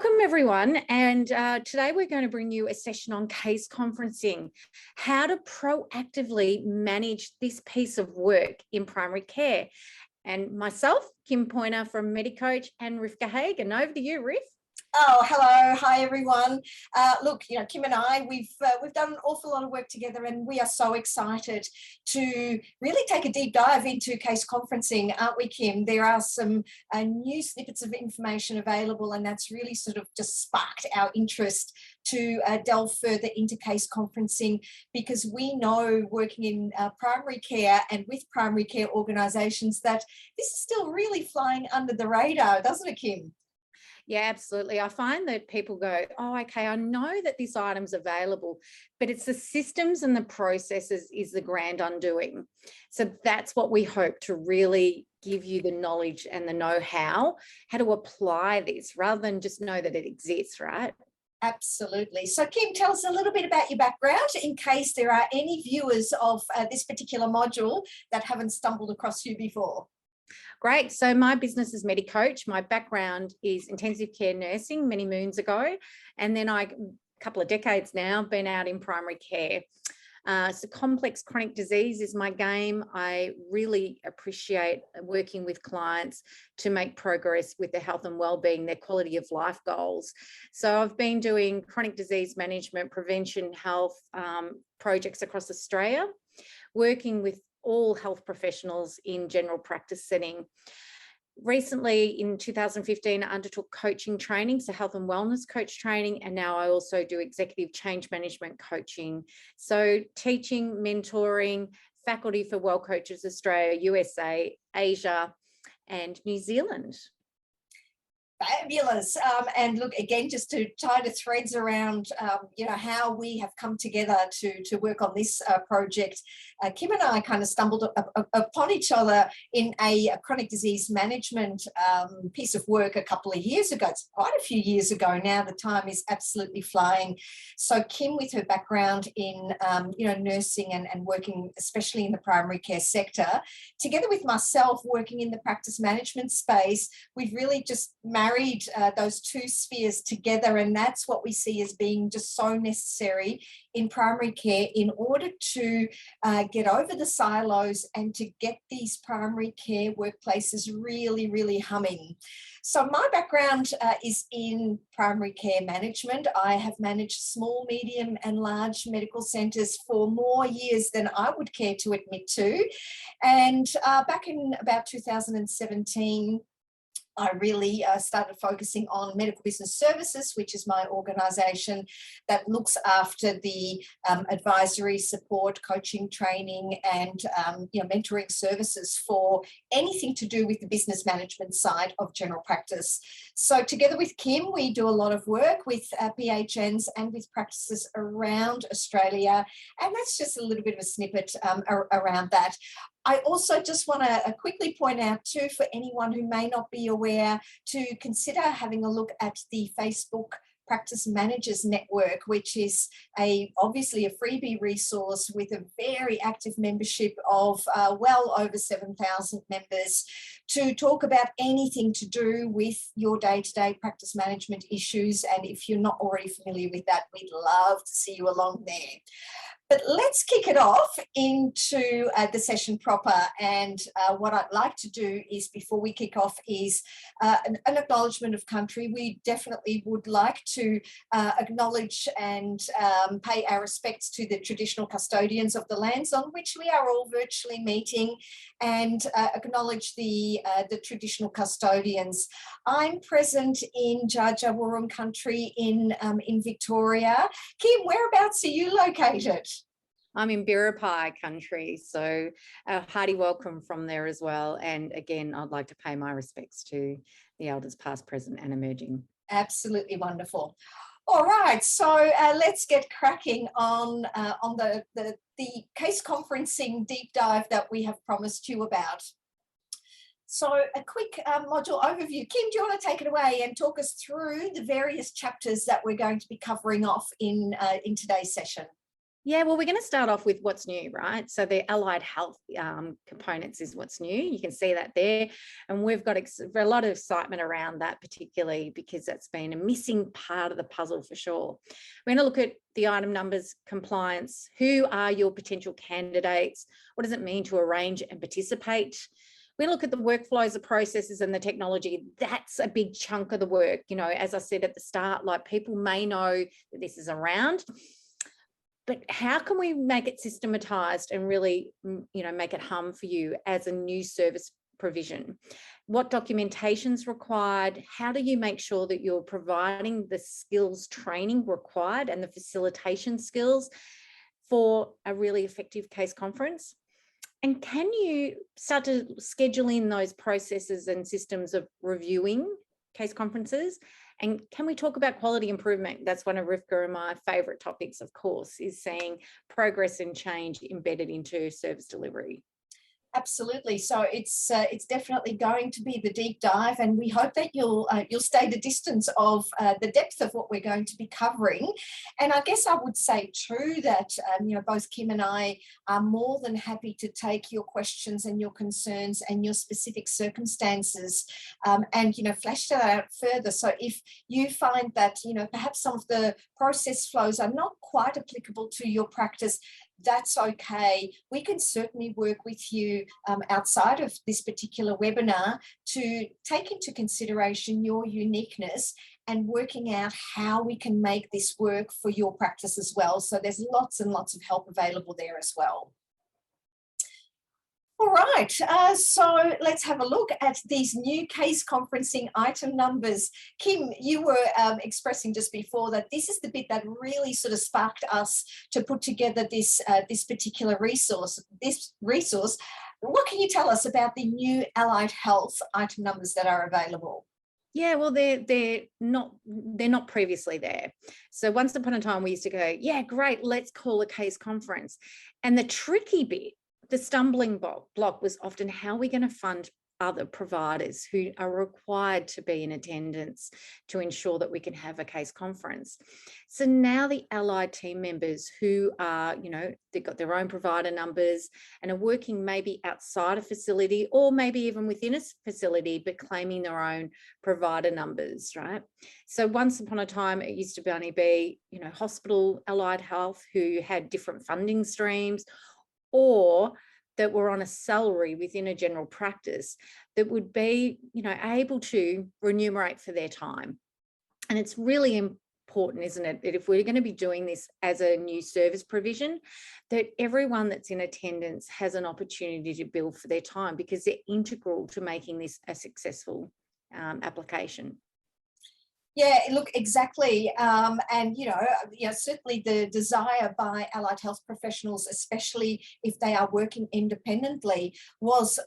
Welcome everyone, and today we're going to bring you a session on case conferencing, how to proactively manage this piece of work in primary care. And myself, Kim Pointer from MediCoach, and Rivka Hagen. Over to you, Riv. Oh, hello. Hi, everyone. Look, Kim and I, we've done an awful lot of work together, and we are so excited to really take a deep dive into case conferencing, aren't we, Kim? There are some new snippets of information available, and that's really sort of just sparked our interest to delve further into case conferencing, because we know, working in primary care and with primary care organisations, that this is still really flying under the radar, doesn't it, Kim? Yeah, absolutely. I find that people go, oh, okay, I know that this item's available, but it's the systems and the processes is the grand undoing. So that's what we hope to really give you the knowledge and the know-how, how to apply this rather than just know that it exists, right? Absolutely. So, Kim, tell us a little bit about your background in case there are any viewers of this particular module that haven't stumbled across you before. Great. So my business is MediCoach. My background is intensive care nursing many moons ago. And then a couple of decades now, been out in primary care. So complex chronic disease is my game. I really appreciate working with clients to make progress with their health and wellbeing, their quality of life goals. So I've been doing chronic disease management, prevention, health projects across Australia, working with all health professionals in general practice setting. Recently, in 2015, I undertook coaching training, so health and wellness coach training, and now I also do executive change management coaching. So teaching, mentoring, faculty for Well Coaches Australia, USA, Asia, and New Zealand. Fabulous. And look, again, just to tie the threads around, how we have come together to work on this project. Kim and I kind of stumbled upon each other in a chronic disease management piece of work a couple of years ago. It's quite a few years ago now. The time is absolutely flying. So Kim, with her background in, nursing and working, especially in the primary care sector, together with myself working in the practice management space, we've really just married those two spheres together, and that's what we see as being just so necessary in primary care in order to get over the silos and to get these primary care workplaces really, really humming. So my background is in primary care management. I have managed small, medium and large medical centres for more years than I would care to admit to. And back in about 2017, I really started focusing on Medical Business Services, which is my organisation that looks after the advisory, support, coaching, training and mentoring services for anything to do with the business management side of general practice. So together with Kim, we do a lot of work with PHNs and with practices around Australia, and that's just a little bit of a snippet around that. I also just want to quickly point out too, for anyone who may not be aware, to consider having a look at the Facebook Practice Managers Network, which is obviously a freebie resource with a very active membership of well over 7,000 members, to talk about anything to do with your day-to-day practice management issues. And if you're not already familiar with that, we'd love to see you along there. But let's kick it off into the session proper. And what I'd like to do is, before we kick off, is an acknowledgement of country. We definitely would like to acknowledge and pay our respects to the traditional custodians of the lands on which we are all virtually meeting, and acknowledge the traditional custodians. I'm present in Dja Dja Wurrung country in Victoria. Kim, whereabouts are you located? I'm in Biripi country, so a hearty welcome from there as well. And again, I'd like to pay my respects to the elders past, present and emerging. Absolutely wonderful. All right, so let's get cracking on the case conferencing deep dive that we have promised you about. So a quick module overview. Kim, do you want to take it away and talk us through the various chapters that we're going to be covering off in today's session? Yeah, well, we're going to start off with what's new, right? So the allied health components is what's new. You can see that there. And we've got a lot of excitement around that, particularly because that's been a missing part of the puzzle for sure. We're going to look at the item numbers, compliance, who are your potential candidates? What does it mean to arrange and participate? We look at the workflows, the processes and the technology. That's a big chunk of the work. You know, as I said at the start, like people may know that this is around, but how can we make it systematized and really, you know, make it hum for you as a new service provision? What documentation's required? How do you make sure that you're providing the skills training required and the facilitation skills for a really effective case conference? And can you start to schedule in those processes and systems of reviewing case conferences? And can we talk about quality improvement? That's one of Rivka and my favourite topics, of course, is seeing progress and change embedded into service delivery. Absolutely. So it's definitely going to be the deep dive, and we hope that you'll stay the distance of the depth of what we're going to be covering. And I guess I would say too that you know, both Kim and I are more than happy to take your questions and your concerns and your specific circumstances, and you know, flesh that out further. So if you find that, you know, perhaps some of the process flows are not quite applicable to your practice, that's okay. We can certainly work with you outside of this particular webinar to take into consideration your uniqueness and working out how we can make this work for your practice as well. So there's lots and lots of help available there as well. All right, so let's have a look at these new case conferencing item numbers. Kim, you were expressing just before that this is the bit that really sort of sparked us to put together this, this particular resource. What can you tell us about the new allied health item numbers that are available? Yeah, well, they're not previously there. So once upon a time, we used to go, yeah, great, let's call a case conference. And the tricky bit, the stumbling block was often how are we going to fund other providers who are required to be in attendance to ensure that we can have a case conference. So now the allied team members who are, you know, they've got their own provider numbers and are working maybe outside a facility or maybe even within a facility, but claiming their own provider numbers, right? So once upon a time, it used to only be, you know, hospital allied health who had different funding streams, or that were on a salary within a general practice that would be, you know, able to remunerate for their time. And it's really important, isn't it, that if we're going to be doing this as a new service provision, that everyone that's in attendance has an opportunity to bill for their time, because they're integral to making this a successful application. Yeah, look, exactly. And, you know, certainly the desire by allied health professionals, especially if they are working independently, was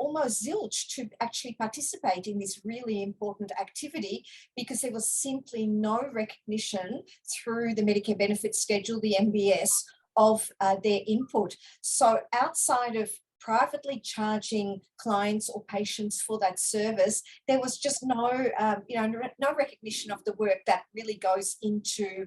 almost zilch to actually participate in this really important activity, because there was simply no recognition through the Medicare Benefits Schedule, the MBS, of their input. So outside of privately charging clients or patients for that service, there was just no, no recognition of the work that really goes into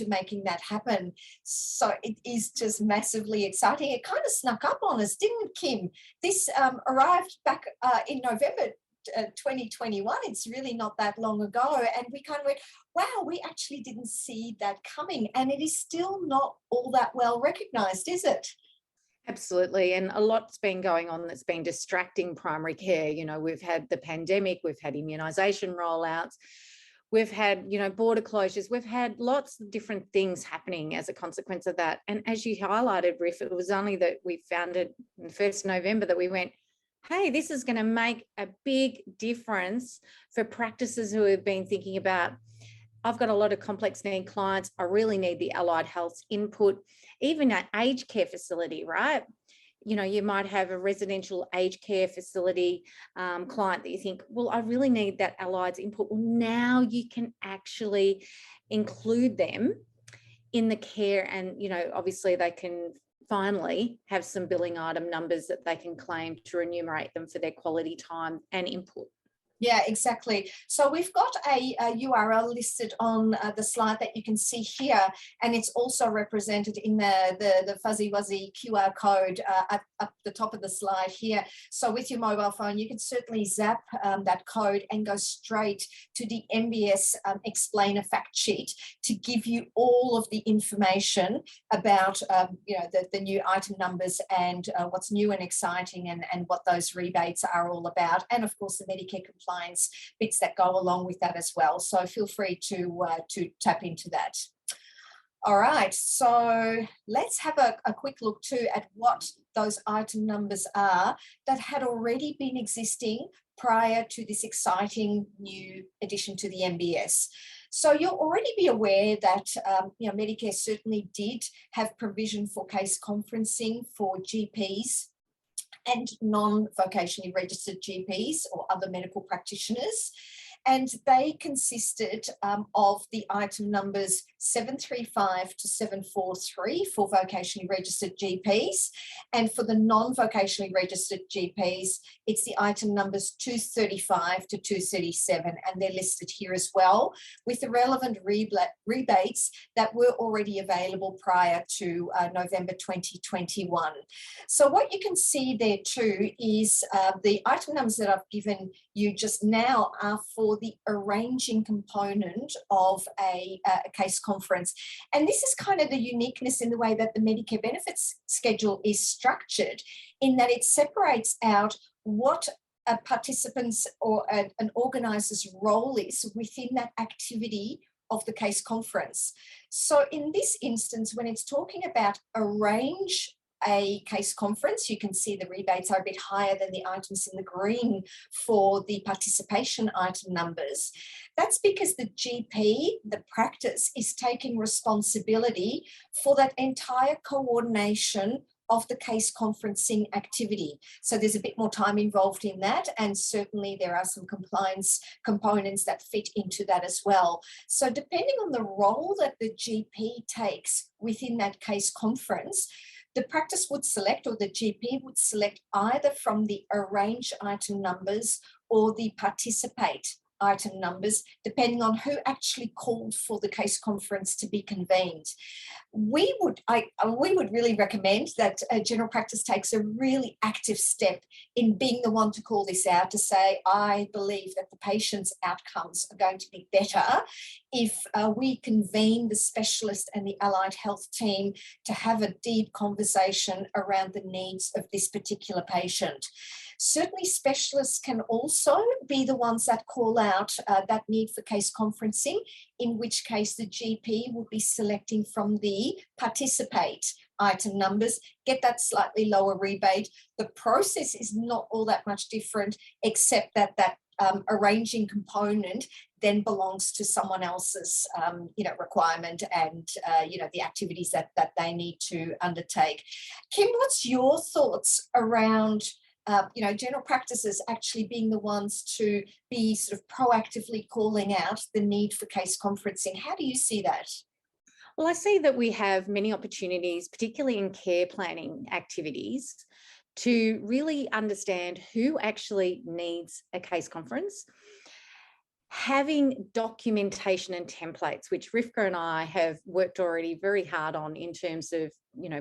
making that happen. So it is just massively exciting. It kind of snuck up on us, didn't it, Kim? This arrived back in November 2021. It's really not that long ago, and we kind of went, wow, we actually didn't see that coming, and it is still not all that well recognized, is it? Absolutely. And a lot's been going on that's been distracting primary care. You know, we've had the pandemic, we've had immunisation rollouts, we've had, you know, border closures, we've had lots of different things happening as a consequence of that. And as you highlighted, Riff, it was only that we found it on the 1st of November that we went, hey, this is going to make a big difference for practices who have been thinking about, I've got a lot of complex need clients, I really need the allied health input. Even an aged care facility, right? You know, you might have a residential aged care facility client that you think, well, I really need that allied input. Well, now you can actually include them in the care, and, you know, obviously they can finally have some billing item numbers that they can claim to remunerate them for their quality time and input. Yeah, exactly. So we've got a URL listed on the slide that you can see here, and it's also represented in the fuzzy wuzzy QR code up the top of the slide here. So with your mobile phone, you can certainly zap that code and go straight to the MBS Explainer fact sheet to give you all of the information about the new item numbers and what's new and exciting, and what those rebates are all about, and of course the Medicare compliance bits that go along with that as well. So feel free to tap into that. All right, so let's have a quick look too at what those item numbers are that had already been existing prior to this exciting new addition to the MBS. So you'll already be aware that Medicare certainly did have provision for case conferencing for GPs and non-vocationally registered GPs or other medical practitioners. And they consisted of the item numbers 735 to 743 for vocationally registered GPs. And for the non-vocationally registered GPs, it's the item numbers 235 to 237, and they're listed here as well, with the relevant rebates that were already available prior to November 2021. So what you can see there too is the item numbers that I've given you just now are for the arranging component of a case conference. And this is kind of the uniqueness in the way that the Medicare benefits schedule is structured, in that it separates out what a participant's or an organizer's role is within that activity of the case conference. So in this instance, when it's talking about arrange a case conference, you can see the rebates are a bit higher than the items in the green for the participation item numbers. That's because the GP, the practice, is taking responsibility for that entire coordination of the case conferencing activity. So there's a bit more time involved in that, and certainly there are some compliance components that fit into that as well. So depending on the role that the GP takes within that case conference, the practice would select, or the GP would select, either from the arrange item numbers or the participate item numbers, depending on who actually called for the case conference to be convened. We would really recommend that general practice takes a really active step in being the one to call this out, to say, I believe that the patient's outcomes are going to be better if we convene the specialist and the allied health team to have a deep conversation around the needs of this particular patient. Certainly specialists can also be the ones that call out that need for case conferencing, in which case the GP would be selecting from the participate item numbers, get that slightly lower rebate. The process is not all that much different, except that arranging component then belongs to someone else's requirement and the activities that they need to undertake. Kim, what's your thoughts around general practices actually being the ones to be sort of proactively calling out the need for case conferencing? How do you see that? Well, I see that we have many opportunities, particularly in care planning activities, to really understand who actually needs a case conference. Having documentation and templates, which Rivka and I have worked already very hard on in terms of,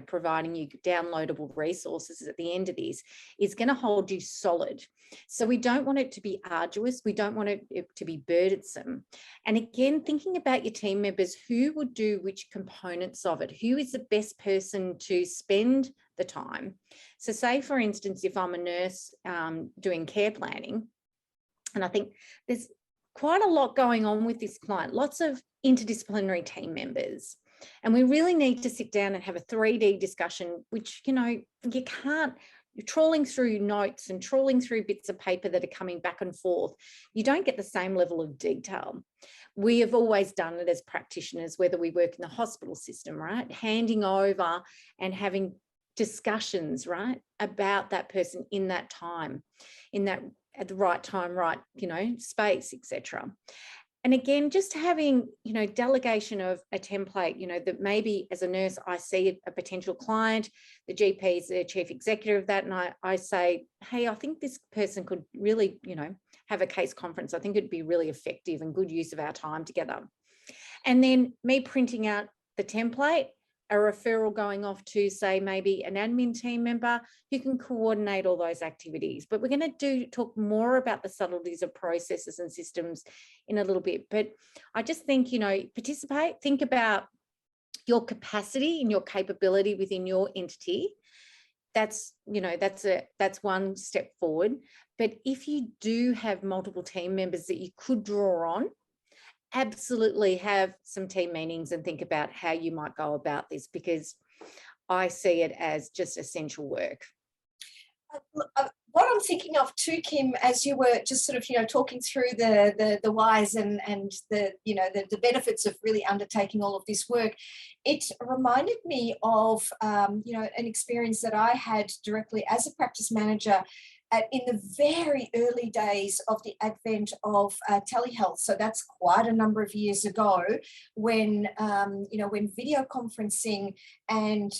providing you downloadable resources at the end of this, is going to hold you solid. So we don't want it to be arduous. We don't want it to be burdensome. And again, thinking about your team members, who would do which components of it? Who is the best person to spend the time? So say, for instance, if I'm a nurse doing care planning, and I think there's quite a lot going on with this client, lots of interdisciplinary team members. And we really need to sit down and have a 3D discussion, which, you can't, you're trawling through notes and trawling through bits of paper that are coming back and forth. You don't get the same level of detail. We have always done it as practitioners, whether we work in the hospital system, right? Handing over and having discussions, right, about that person in that time, at the right time, right, space, etc. And again, just having, delegation of a template, that maybe as a nurse, I see a potential client, the GP is the chief executive of that, and I say, hey, I think this person could really, have a case conference. I think it'd be really effective and good use of our time together. And then me printing out the template, a referral going off to, say, maybe an admin team member who can coordinate all those activities. But we're going to talk more about the subtleties of processes and systems in a little bit. But I just think, participate, think about your capacity and your capability within your entity. That's one step forward. But if you do have multiple team members that you could draw on, absolutely have some team meetings and think about how you might go about this, because I see it as just essential work. What I'm thinking of too, Kim, as you were just sort of, talking through the whys and the benefits of really undertaking all of this work, it reminded me of, an experience that I had directly as a practice manager in the very early days of the advent of telehealth. So that's quite a number of years ago, when video conferencing and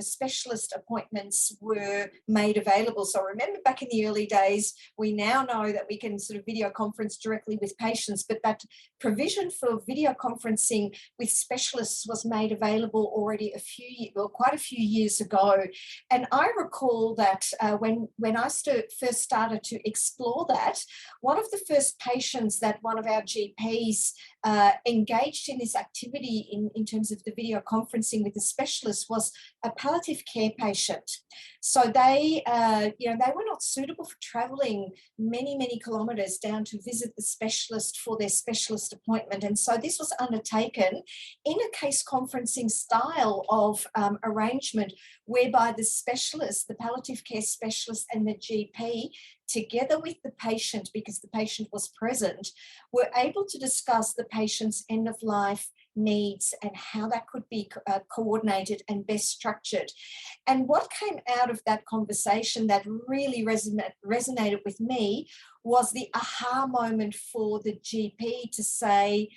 specialist appointments were made available. So remember, back in the early days, we now know that we can sort of video conference directly with patients, but that provision for video conferencing with specialists was made available already quite a few years ago. And I recall that when I first started to explore that, one of the first patients that one of our GPs engaged in this activity in terms of the video conferencing with the specialist was a palliative care patient. So they were not suitable for travelling many kilometres down to visit the specialist for their specialist appointment. And so this was undertaken in a case conferencing style of arrangement, whereby the specialist, the palliative care specialist, and the GP, together with the patient, because the patient was present, were able to discuss the patient's end-of-life needs and how that could be coordinated and best structured. And what came out of that conversation that really resonated with me was the aha moment for the GP to say,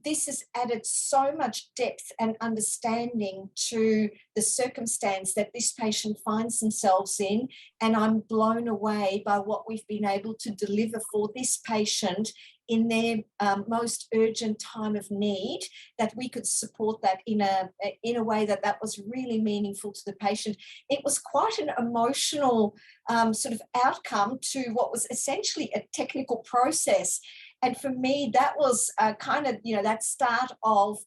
this has added so much depth and understanding to the circumstance that this patient finds themselves in, and I'm blown away by what we've been able to deliver for this patient in their most urgent time of need, that we could support that in a way that was really meaningful to the patient. It was quite an emotional sort of outcome to what was essentially a technical process. And for me, that was kind of, that start of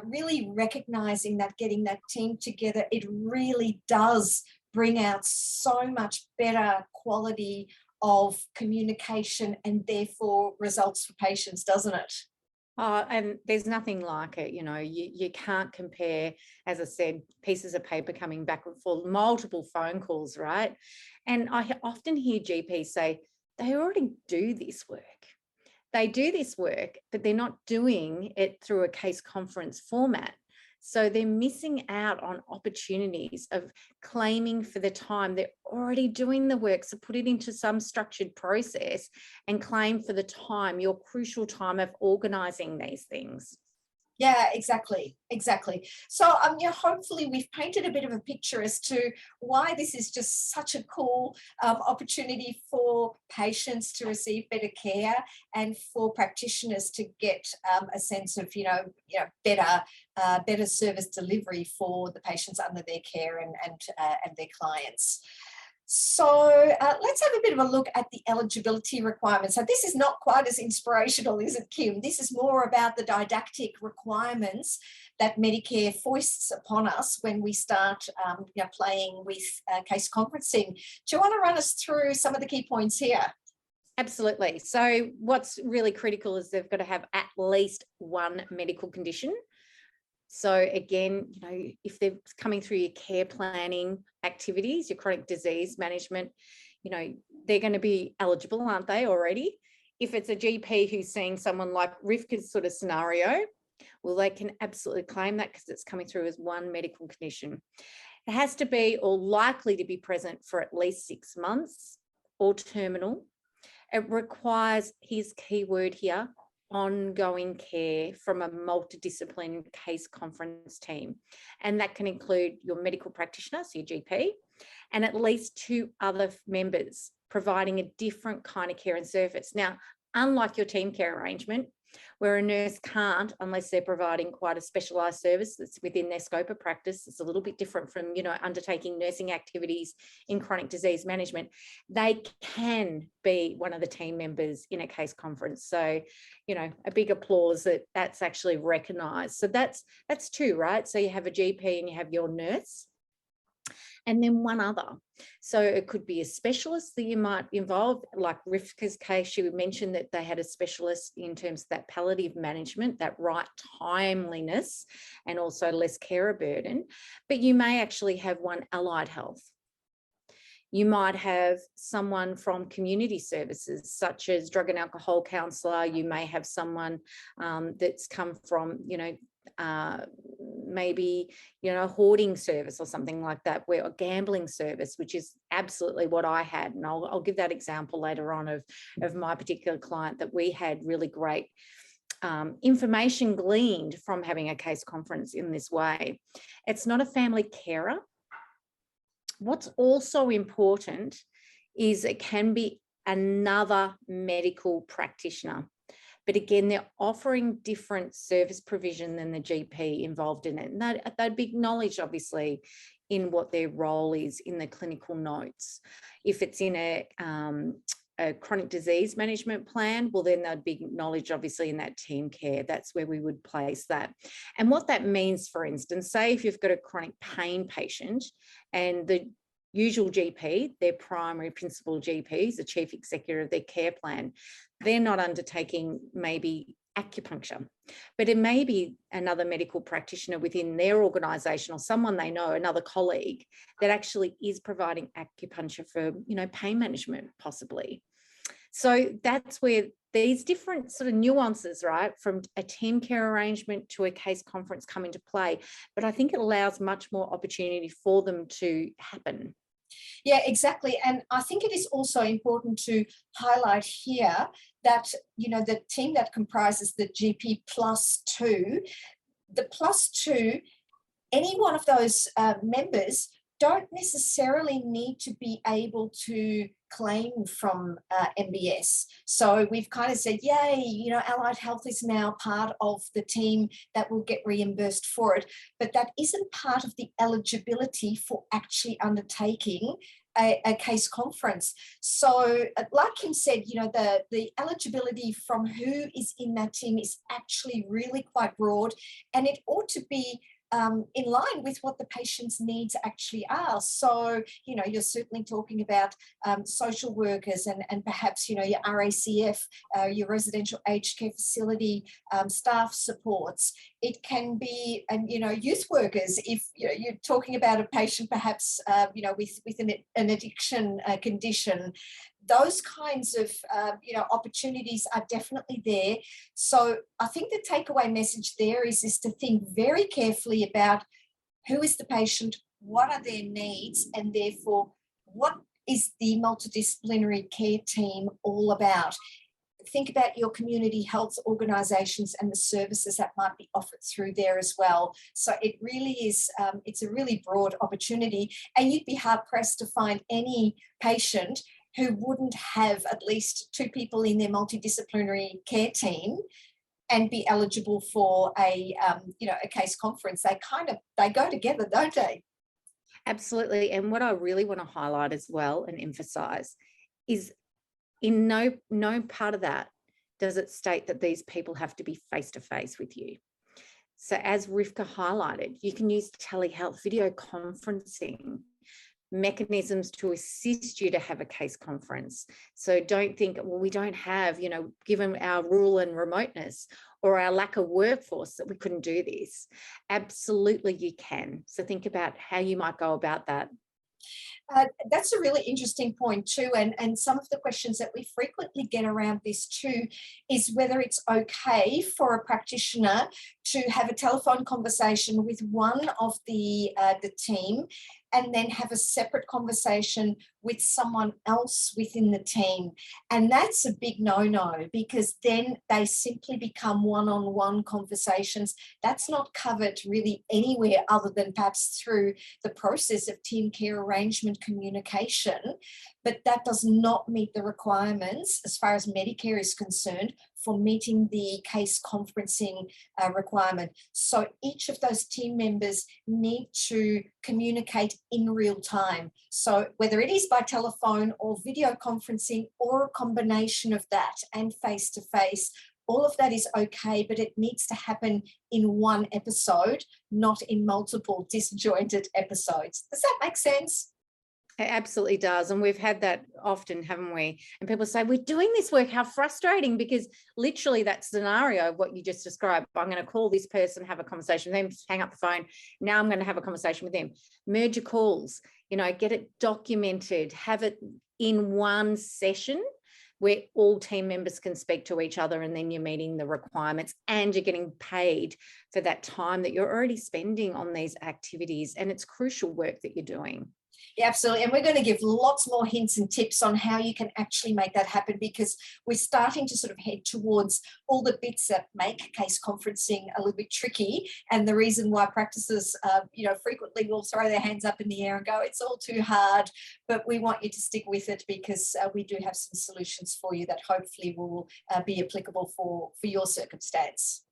really recognizing that getting that team together, it really does bring out so much better quality of communication and therefore results for patients, doesn't it? And there's nothing like it. You can't compare, as I said, pieces of paper coming back and forth, multiple phone calls, right? And I often hear GPs say they already do this work. They do this work, but they're not doing it through a case conference format. So they're missing out on opportunities of claiming for the time. They're already doing the work. So put it into some structured process and claim for the time, your crucial time of organising these things. Yeah, exactly. So, hopefully we've painted a bit of a picture as to why this is just such a cool opportunity for patients to receive better care and for practitioners to get a sense of, better service delivery for the patients under their care and their clients. So let's have a bit of a look at the eligibility requirements. So this is not quite as inspirational, is it, Kim? This is more about the didactic requirements that Medicare foists upon us when we start playing with case conferencing. Do you want to run us through some of the key points here? Absolutely. So what's really critical is they've got to have at least one medical condition. So again, if they're coming through your care planning activities, your chronic disease management, they're going to be eligible, aren't they, already? If it's a GP who's seeing someone like Rivka's sort of scenario, well, they can absolutely claim that because it's coming through as one medical condition. It has to be or likely to be present for at least 6 months or terminal. It requires, his key word here, ongoing care from a multidisciplinary case conference team. And that can include your medical practitioner, so your GP, and at least 2 other members, providing a different kind of care and service. Now, unlike your team care arrangement, where a nurse can't, unless they're providing quite a specialised service that's within their scope of practice, it's a little bit different from, undertaking nursing activities in chronic disease management. They can be one of the team members in a case conference. So, a big applause that that's actually recognised. So that's two, right? So you have a GP and you have your nurse, and then one other. So it could be a specialist that you might involve, like Rivka's case. She mentioned that they had a specialist in terms of that palliative management, that right timeliness, and also less carer burden. But you may actually have one allied health. You might have someone from community services, such as drug and alcohol counsellor. You may have someone that's come from, maybe a hoarding service or something like that, where a gambling service, which is absolutely what I had, and I'll give that example later on of my particular client, that we had really great information gleaned from having a case conference in this way. It's not a family carer. What's also important is it can be another medical practitioner. But again, they're offering different service provision than the GP involved in it. And they'd be acknowledged, obviously, in what their role is in the clinical notes. If it's in a chronic disease management plan, well, then they'd be acknowledged, obviously, in that team care. That's where we would place that. And what that means, for instance, say if you've got a chronic pain patient and the usual GP, their primary principal GP is the chief executive of their care plan, they're not undertaking maybe acupuncture, but it may be another medical practitioner within their organisation or someone they know, another colleague, that actually is providing acupuncture for, pain management possibly. So that's where these different sort of nuances, right, from a team care arrangement to a case conference come into play. But I think it allows much more opportunity for them to happen. Yeah, exactly. And I think it is also important to highlight here that, the team that comprises the GP +2, the +2, any one of those members don't necessarily need to be able to claim from MBS. So we've kind of said, yay, allied health is now part of the team that will get reimbursed for it, but that isn't part of the eligibility for actually undertaking a case conference. So like Kim said, the eligibility from who is in that team is actually really quite broad, and it ought to be in line with what the patient's needs actually are. So, you're certainly talking about social workers and perhaps, your RACF, your residential aged care facility staff supports. It can be, youth workers, if you're talking about a patient perhaps, with an addiction condition. Those kinds of, opportunities are definitely there. So I think the takeaway message there is to think very carefully about who is the patient, what are their needs, and therefore what is the multidisciplinary care team all about. Think about your community health organisations and the services that might be offered through there as well. So it really is, it's a really broad opportunity, and you'd be hard pressed to find any patient who wouldn't have at least 2 people in their multidisciplinary care team and be eligible for a case conference. They go together, don't they? Absolutely. And what I really want to highlight as well and emphasize is in no part of that does it state that these people have to be face-to-face with you. So as Rivka highlighted, you can use telehealth, video conferencing, mechanisms to assist you to have a case conference. So don't think, well, we don't have, given our rural and remoteness or our lack of workforce, that we couldn't do this. Absolutely you can. So think about how you might go about that. That's a really interesting point too, and some of the questions that we frequently get around this too is whether it's okay for a practitioner to have a telephone conversation with one of the team and then have a separate conversation with someone else within the team. And that's a big no-no, because then they simply become one-on-one conversations. That's not covered really anywhere other than perhaps through the process of team care arrangement communication. But that does not meet the requirements as far as Medicare is concerned for meeting the case conferencing requirement. So each of those team members need to communicate in real time. So whether it is by telephone or video conferencing or a combination of that and face-to-face, all of that is okay, but it needs to happen in one episode, not in multiple disjointed episodes. Does that make sense? It absolutely does. And we've had that often, haven't we? And people say, we're doing this work, how frustrating, because literally that scenario of what you just described, I'm going to call this person, have a conversation with them, hang up the phone. Now I'm going to have a conversation with them. Merge your calls, get it documented, have it in one session where all team members can speak to each other, and then you're meeting the requirements and you're getting paid for that time that you're already spending on these activities. And it's crucial work that you're doing. Yeah, absolutely. And we're going to give lots more hints and tips on how you can actually make that happen, because we're starting to sort of head towards all the bits that make case conferencing a little bit tricky. And the reason why practices, frequently will throw their hands up in the air and go, it's all too hard. But we want you to stick with it, because we do have some solutions for you that hopefully will be applicable for your circumstance.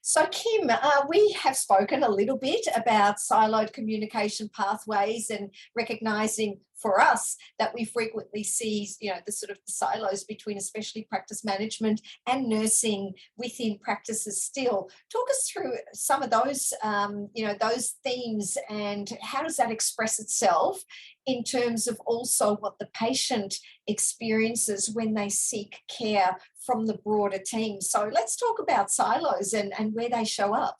So Kim, we have spoken a little bit about siloed communication pathways and recognising for us that we frequently see, the sort of the silos between especially practice management and nursing within practices still. Talk us through some of those, those themes, and how does that express itself in terms of also what the patient experiences when they seek care from the broader team. So let's talk about silos and where they show up.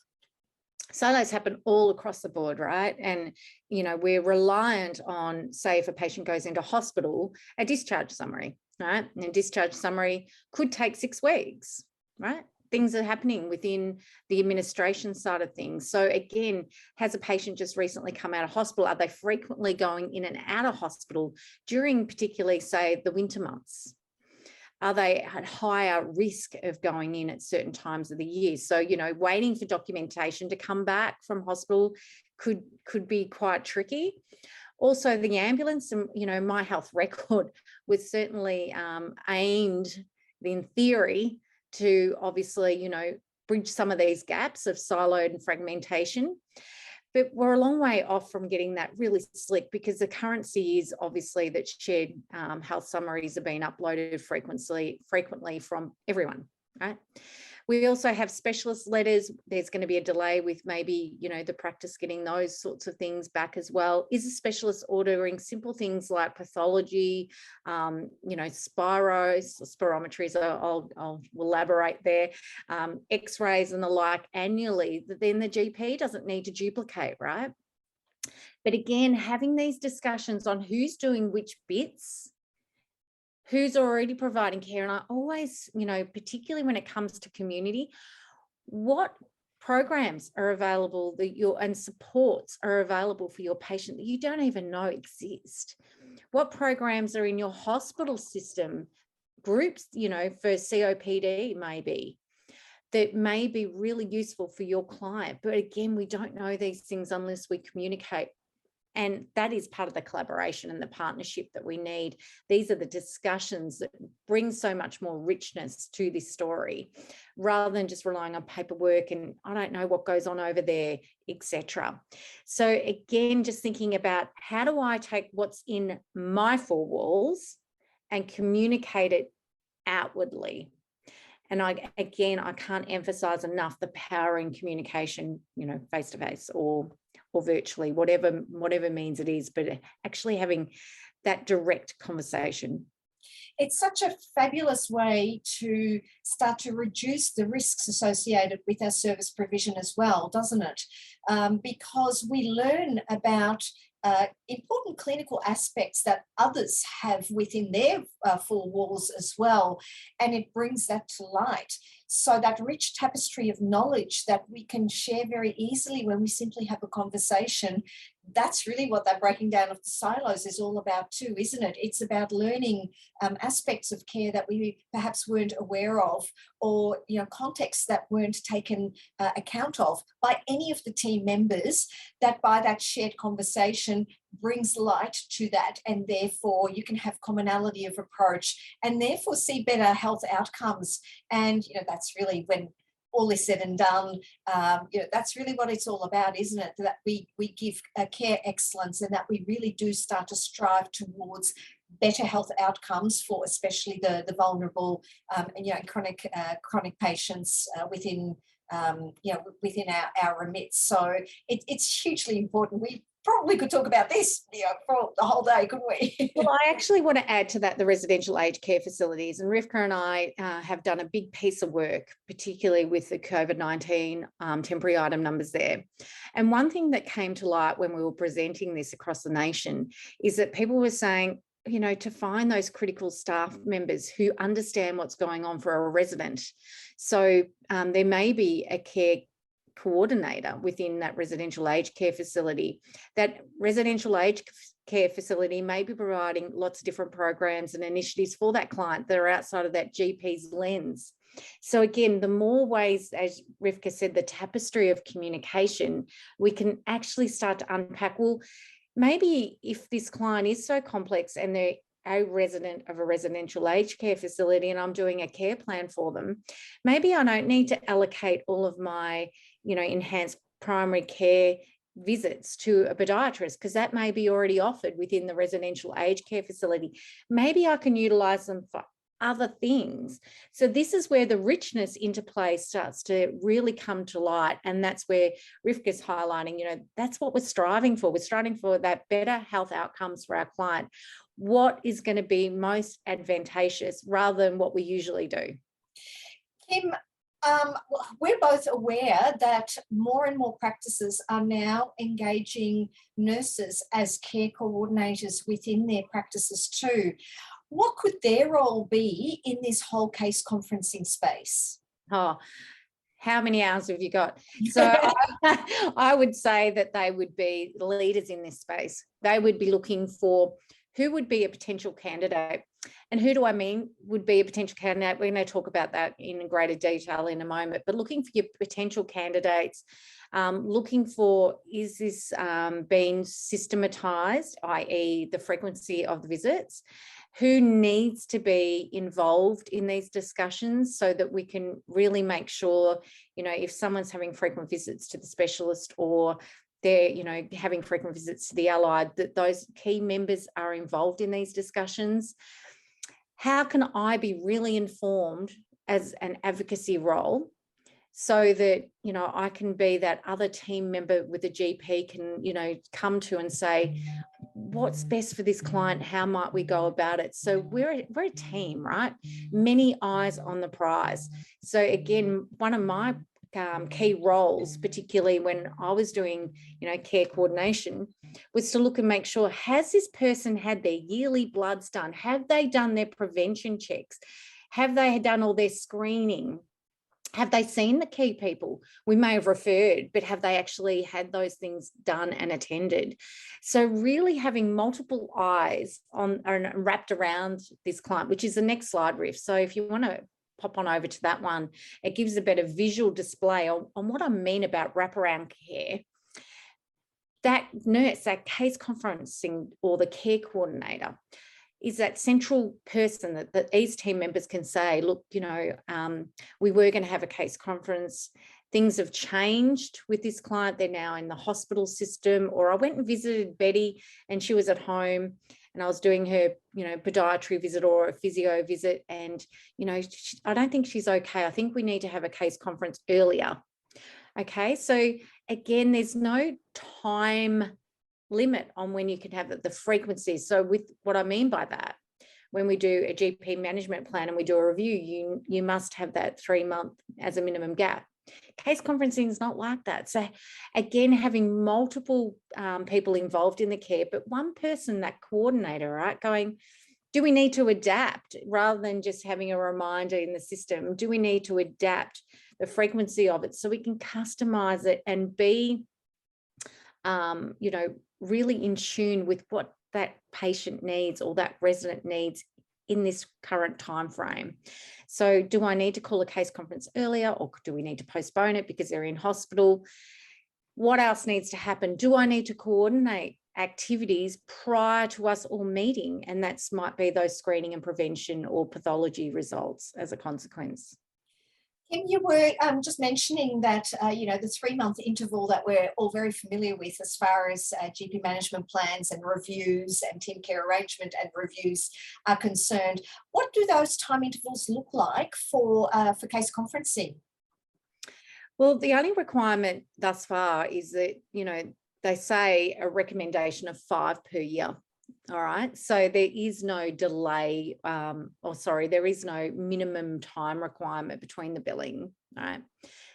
Silos happen all across the board, right? And, we're reliant on, say, if a patient goes into hospital, a discharge summary, right? And a discharge summary could take 6 weeks, right? Things are happening within the administration side of things. So again, has a patient just recently come out of hospital? Are they frequently going in and out of hospital during particularly, say, the winter months? Are they at higher risk of going in at certain times of the year? So, waiting for documentation to come back from hospital could be quite tricky. Also, the ambulance and, My Health Record was certainly aimed, in theory, to obviously, bridge some of these gaps of siloed and fragmentation. But we're a long way off from getting that really slick, because the currency is obviously that shared health summaries are being uploaded frequently from everyone, right? We also have specialist letters. There's going to be a delay with maybe, the practice getting those sorts of things back as well. Is a specialist ordering simple things like pathology, spirometries, I'll elaborate there, x-rays and the like annually, that then the GP doesn't need to duplicate, right? But again, having these discussions on who's doing which bits, who's already providing care. And I always, particularly when it comes to community, what programs are available and supports are available for your patient that you don't even know exist? What programs are in your hospital system, groups, for COPD maybe, that may be really useful for your client? But again, we don't know these things unless we communicate. And that is part of the collaboration and the partnership that we need. These are the discussions that bring so much more richness to this story, rather than just relying on paperwork and I don't know what goes on over there, etc. So again, just thinking about how do I take what's in my 4 walls and communicate it outwardly. And I can't emphasize enough the power in communication, face-to-face or virtually, whatever means it is, but actually having that direct conversation. It's such a fabulous way to start to reduce the risks associated with our service provision as well, doesn't it? Because we learn about important clinical aspects that others have within their 4 walls as well, and it brings that to light. So that rich tapestry of knowledge that we can share very easily when we simply have a conversation, that's really what that breaking down of the silos is all about too, isn't it? It's about learning aspects of care that we perhaps weren't aware of, or contexts that weren't taken account of by any of the team members, that by that shared conversation brings light to that, and therefore you can have commonality of approach and therefore see better health outcomes. And that's really, when all is said and done, that's really what it's all about, isn't it? That we give care excellence, and that we really do start to strive towards better health outcomes for especially the vulnerable and chronic patients within within our remit. So it's hugely important. We probably could talk about this for the whole day, couldn't we? Well, I actually want to add to that the residential aged care facilities, and Rivka and I have done a big piece of work, particularly with the COVID-19 temporary item numbers there. And one thing that came to light when we were presenting this across the nation is that people were saying, to find those critical staff members who understand what's going on for a resident. So there may be a care coordinator within that residential aged care facility. That residential aged care facility may be providing lots of different programs and initiatives for that client that are outside of that GP's lens. So again, the more ways, as Rivka said, the tapestry of communication, we can actually start to unpack, well, maybe if this client is so complex and they're a resident of a residential aged care facility and I'm doing a care plan for them, maybe I don't need to allocate all of my enhanced primary care visits to a podiatrist, because that may be already offered within the residential aged care facility. Maybe I can utilize them for other things. So this is where the richness interplay starts to really come to light. And that's where Rivka's highlighting, that's what we're striving for. We're striving for that better health outcomes for our client. What is going to be most advantageous rather than what we usually do? Kim, we're both aware that more and more practices are now engaging nurses as care coordinators within their practices too. What could their role be in this whole case conferencing space? Oh, how many hours have you got? So I would say that they would be leaders in this space. They would be looking for who would be a potential candidate. And who do I mean would be a potential candidate? We're going to talk about that in greater detail in a moment, but looking for your potential candidates, looking for, is this being systematized, i.e. the frequency of the visits? Who needs to be involved in these discussions so that we can really make sure, if someone's having frequent visits to the specialist or they're, having frequent visits to the allied, that those key members are involved in these discussions. How can I be really informed as an advocacy role so that, I can be that other team member with a GP can, come to and say, what's best for this client? How might we go about it? So we're a team, right? Many eyes on the prize. So again, one of my key roles, particularly when I was doing, care coordination, was to look and make sure, has this person had their yearly bloods done? Have they done their prevention checks? Have they done all their screening? Have they seen the key people? We may have referred, but have they actually had those things done and attended? So really having multiple eyes on and wrapped around this client, which is the next slide, Riff. So if you want to pop on over to that one, it gives a better visual display on what I mean about wraparound care. That nurse, that case conferencing or the care coordinator is that central person that these team members can say, look, we were going to have a case conference. Things have changed with this client. They're now in the hospital system, or I went and visited Betty and she was at home and I was doing her, podiatry visit or a physio visit. And, I don't think she's okay. I think we need to have a case conference earlier. Okay. So again, there's no time limit on when you can have the frequency. So with what I mean by that, when we do a GP management plan and we do a review, you must have that 3 month as a minimum gap. Case conferencing is not like that. So again, having multiple people involved in the care, but one person, that coordinator, right, going, do we need to adapt rather than just having a reminder in the system? Do we need to adapt the frequency of it so we can customize it and be, really in tune with what that patient needs or that resident needs in this current time frame. So do I need to call a case conference earlier, or do we need to postpone it because they're in hospital? What else needs to happen? Do I need to coordinate activities prior to us all meeting? And that's might be those screening and prevention or pathology results as a consequence. Kim, you were just mentioning that, the 3-month interval that we're all very familiar with as far as GP management plans and reviews and team care arrangement and reviews are concerned. What do those time intervals look like for case conferencing? Well, the only requirement thus far is that, they say a recommendation of 5 per year. All right. So there is no delay, there is no minimum time requirement between the billing. All right.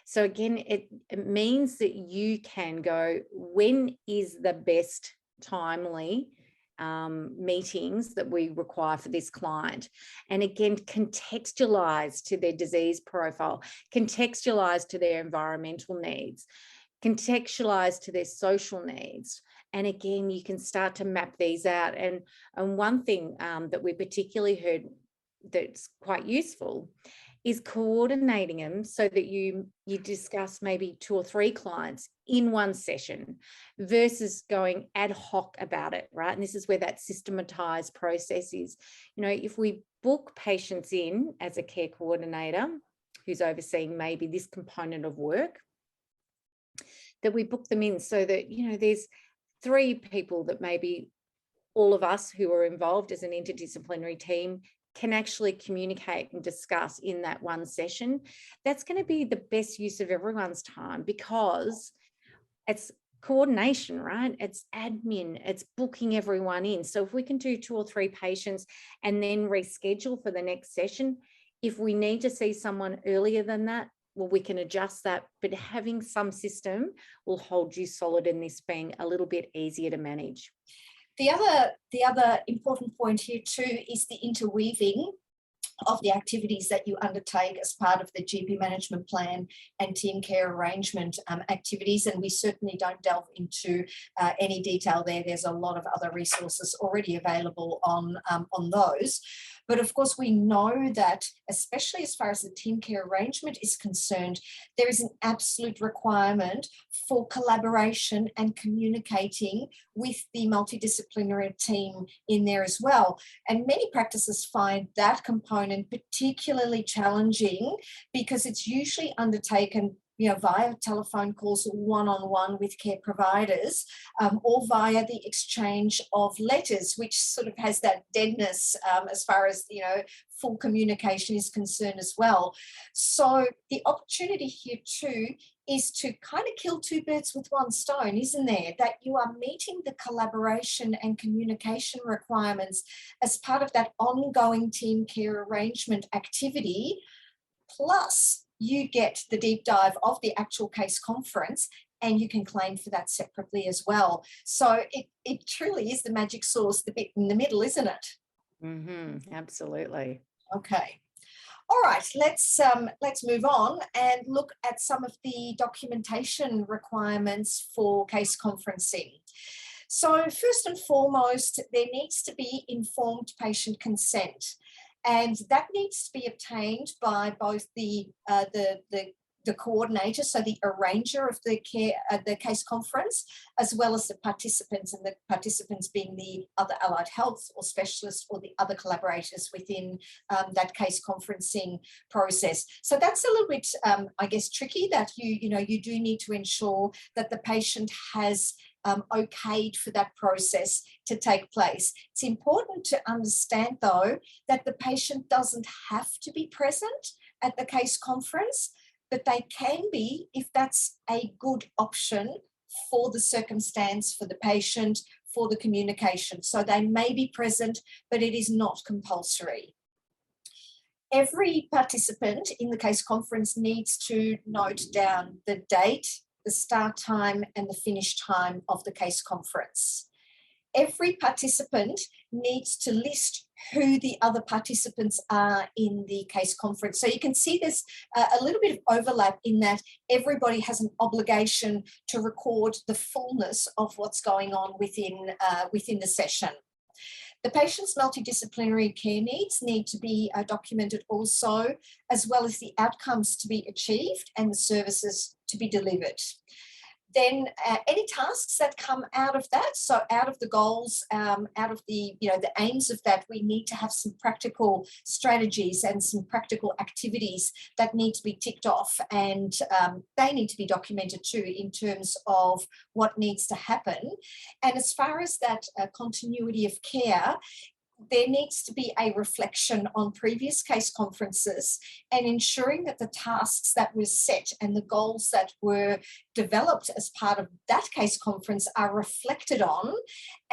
So again, it means that you can go, when is the best timely meetings that we require for this client? And again, contextualize to their disease profile, contextualize to their environmental needs, contextualize to their social needs. And again, you can start to map these out. And one thing that we particularly heard that's quite useful is coordinating them so that you discuss maybe 2 or 3 clients in one session versus going ad hoc about it, right? And this is where that systematized process is. If we book patients in as a care coordinator who's overseeing maybe this component of work, that we book them in so that, there's 3 people that maybe all of us who are involved as an interdisciplinary team can actually communicate and discuss in that one session. That's going to be the best use of everyone's time, because it's coordination, right? It's admin, it's booking everyone in. So if we can do 2 or 3 patients and then reschedule for the next session, if we need to see someone earlier than that, well, we can adjust that, but having some system will hold you solid in this being a little bit easier to manage. The other important point here too is the interweaving of the activities that you undertake as part of the GP management plan and team care arrangement activities. And we certainly don't delve into any detail there. There's a lot of other resources already available on those. But of course, we know that, especially as far as the team care arrangement is concerned, there is an absolute requirement for collaboration and communicating with the multidisciplinary team in there as well. And many practices find that component particularly challenging because it's usually undertaken via telephone calls one-on-one with care providers, or via the exchange of letters, which sort of has that deadness as far as, full communication is concerned as well. So the opportunity here too is to kind of kill 2 birds with 1 stone, isn't there? That you are meeting the collaboration and communication requirements as part of that ongoing team care arrangement activity, plus you get the deep dive of the actual case conference, and you can claim for that separately as well. So it truly is the magic sauce, the bit in the middle, isn't it? Mm-hmm, absolutely. Okay. All right, let's move on and look at some of the documentation requirements for case conferencing. So first and foremost, there needs to be informed patient consent. And that needs to be obtained by both the coordinator, so the arranger of the case conference, as well as the participants, and the participants being the other allied health or specialists or the other collaborators within that case conferencing process. So that's a little bit, tricky, that you do need to ensure that the patient has okayed for that process to take place. It's important to understand, though, that the patient doesn't have to be present at the case conference, but they can be if that's a good option for the circumstance, for the patient, for the communication. So they may be present, but it is not compulsory. Every participant in the case conference needs to note down the date, the start time and the finish time of the case conference. every participant needs to list who the other participants are in the case conference. So you can see there's a little bit of overlap in that everybody has an obligation to record the fullness of what's going on within the session. The patient's multidisciplinary care needs need to be documented also, as well as the outcomes to be achieved and the services to be delivered. Then any tasks that come out of that, so out of the goals, out of the aims of that, we need to have some practical strategies and some practical activities that need to be ticked off, and they need to be documented too in terms of what needs to happen. And as far as that continuity of care, there needs to be a reflection on previous case conferences and ensuring that the tasks that were set and the goals that were developed as part of that case conference are reflected on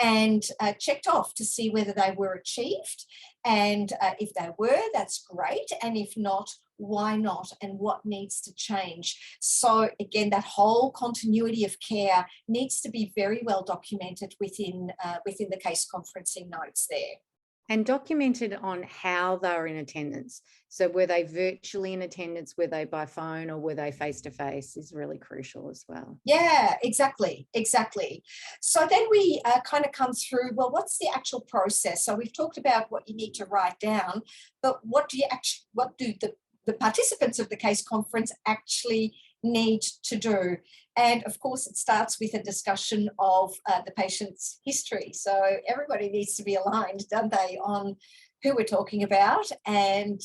and checked off to see whether they were achieved. And if they were, that's great. And if not, why not, and what needs to change? So again, that whole continuity of care needs to be very well documented within the case conferencing notes there. And documented on how they were in attendance. So were they virtually in attendance, were they by phone, or were they face-to-face is really crucial as well. Yeah, exactly. So then we kind of come through, well, what's the actual process? So we've talked about what you need to write down, but what do the participants of the case conference actually need to do? And of course, it starts with a discussion of the patient's history. So everybody needs to be aligned, don't they, on who we're talking about and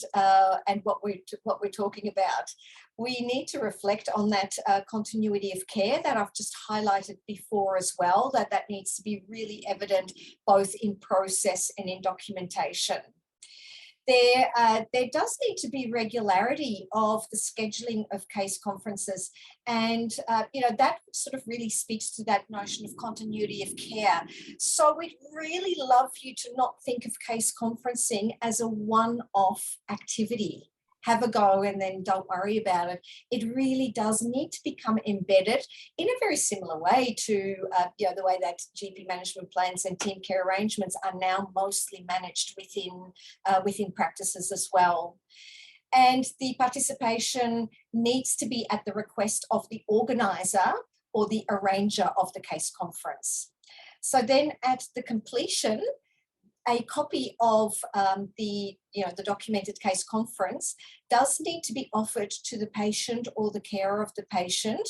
what we're talking about. We need to reflect on that continuity of care that I've just highlighted before as well, that needs to be really evident both in process and in documentation. There does need to be regularity of the scheduling of case conferences, and that sort of really speaks to that notion of continuity of care. So we'd really love you to not think of case conferencing as a one-off activity. Have a go and then don't worry about it. It really does need to become embedded in a very similar way to the way that GP management plans and team care arrangements are now mostly managed within practices as well. And the participation needs to be at the request of the organizer or the arranger of the case conference. So then at the completion, a copy of the documented case conference does need to be offered to the patient or the carer of the patient,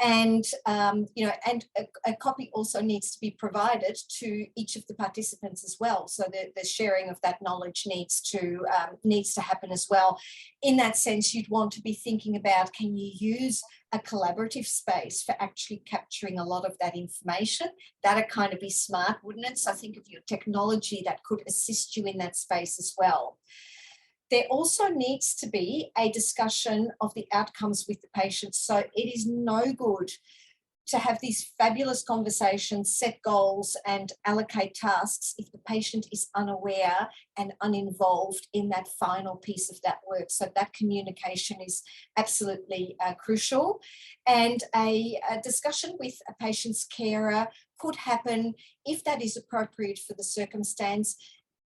and a copy also needs to be provided to each of the participants as well. So the sharing of that knowledge needs to happen as well. In that sense, you'd want to be thinking about, can you use a collaborative space for actually capturing a lot of that information? That'd kind of be smart, wouldn't it? So think of your technology that could assist you in that space as well. There also needs to be a discussion of the outcomes with the patient. So it is no good to have these fabulous conversations, set goals and allocate tasks if the patient is unaware and uninvolved in that final piece of that work. So that communication is absolutely crucial. And a discussion with a patient's carer could happen, if that is appropriate for the circumstance,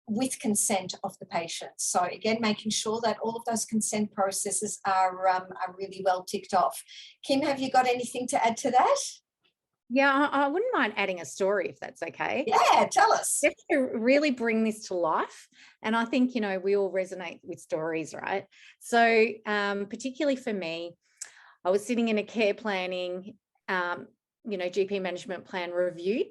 with consent of the patient. So again, making sure that all of those consent processes are really well ticked off. Kim, have you got anything to add to that? Yeah, I wouldn't mind adding a story if that's okay. Yeah, tell us. Just to really bring this to life. And I think, we all resonate with stories, right? So particularly for me, I was sitting in a care planning, GP management plan review,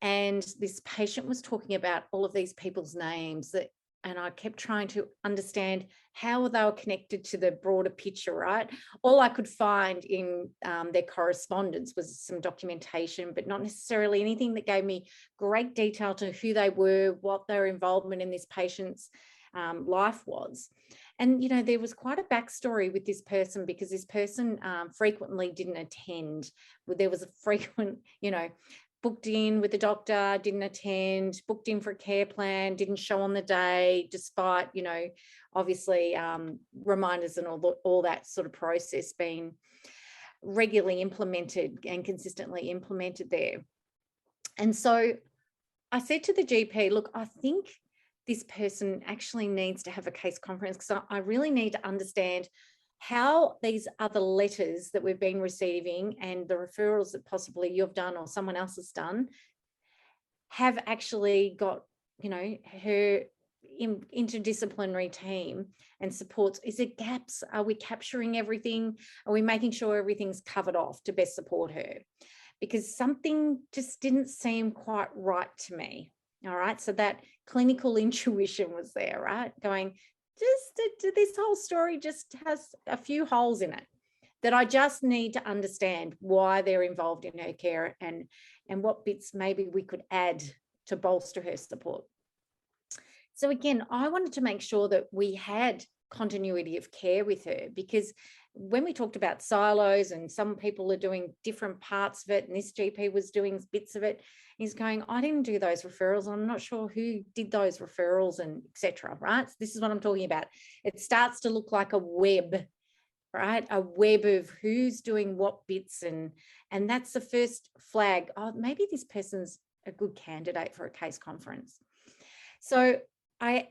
and this patient was talking about all of these people's names and I kept trying to understand how they were connected to the broader picture, right? All I could find in their correspondence was some documentation, but not necessarily anything that gave me great detail to who they were, what their involvement in this patient's life was. And, there was quite a backstory with this person, because this person frequently didn't attend. There was a frequent, booked in with the doctor, didn't attend, booked in for a care plan, didn't show on the day, despite, obviously reminders and all that sort of process being regularly implemented and consistently implemented there. And so I said to the GP, look, I think this person actually needs to have a case conference because I really need to understand how these other letters that we've been receiving and the referrals that possibly you've done or someone else has done have actually got, her interdisciplinary team and supports. Is there gaps? Are we capturing everything? Are we making sure everything's covered off to best support her? Because something just didn't seem quite right to me. All right. So that clinical intuition was there, right? Going, this whole story just has a few holes in it that I just need to understand why they're involved in her care and what bits maybe we could add to bolster her support. So again, I wanted to make sure that we had continuity of care with her, because when we talked about silos and some people are doing different parts of it, and this GP was doing bits of it, he's going, I didn't do those referrals. I'm not sure who did those referrals and etc. Right? So this is what I'm talking about. It starts to look like a web, right? A web of who's doing what bits, and that's the first flag. Oh, maybe this person's a good candidate for a case conference. So I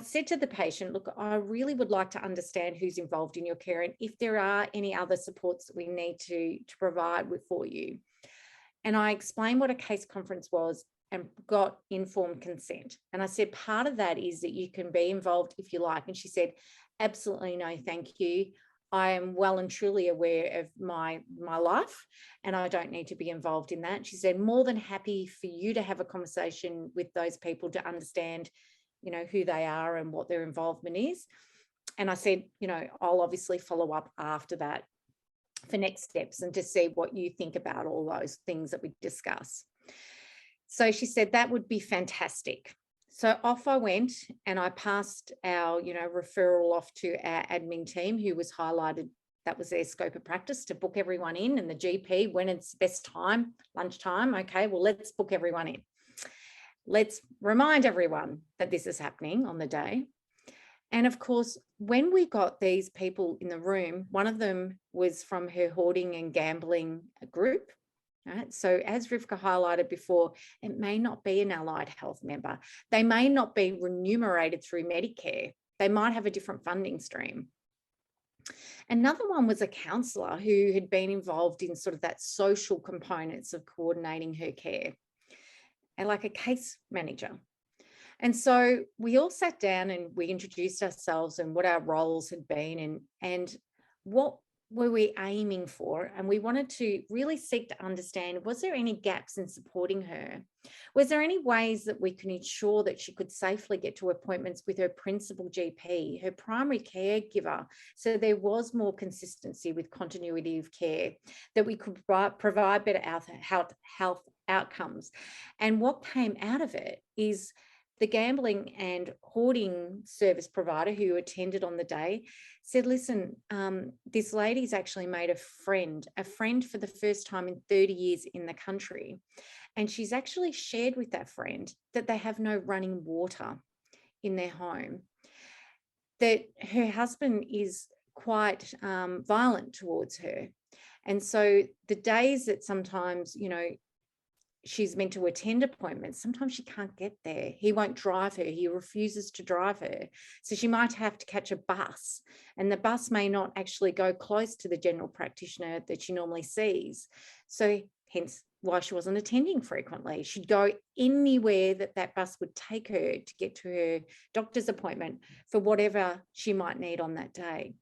said to the patient, look, I really would like to understand who's involved in your care and if there are any other supports that we need to provide for you. And I explained what a case conference was and got informed consent. And I said, part of that is that you can be involved if you like. And she said, absolutely no, thank you. I am well and truly aware of my life and I don't need to be involved in that. She said, more than happy for you to have a conversation with those people to understand, who they are and what their involvement is. And I said, I'll obviously follow up after that for next steps and to see what you think about all those things that we discuss. So she said that would be fantastic. So off I went and I passed our, referral off to our admin team, who was highlighted. That was their scope of practice, to book everyone in, and the GP, when it's best time, lunchtime. Okay, well, let's book everyone in. Let's remind everyone that this is happening on the day. And of course, when we got these people in the room, one of them was from her hoarding and gambling group. Right? So as Rivka highlighted before, it may not be an allied health member. They may not be remunerated through Medicare. They might have a different funding stream. Another one was a counsellor who had been involved in sort of that social components of coordinating her care, and like a case manager. And so we all sat down and we introduced ourselves and what our roles had been and what were we aiming for. And we wanted to really seek to understand, was there any gaps in supporting her? Was there any ways that we could ensure that she could safely get to appointments with her principal GP, her primary caregiver, so there was more consistency with continuity of care, that we could provide better health outcomes? And what came out of it is the gambling and hoarding service provider who attended on the day said, listen, this lady's actually made a friend for the first time in 30 years in the country. And she's actually shared with that friend that they have no running water in their home, that her husband is quite violent towards her. And so the days that sometimes, she's meant to attend appointments, sometimes she can't get there. He won't drive her. He refuses to drive her. So she might have to catch a bus, and the bus may not actually go close to the general practitioner that she normally sees. So hence why she wasn't attending frequently. She'd go anywhere that bus would take her to get to her doctor's appointment for whatever she might need on that day.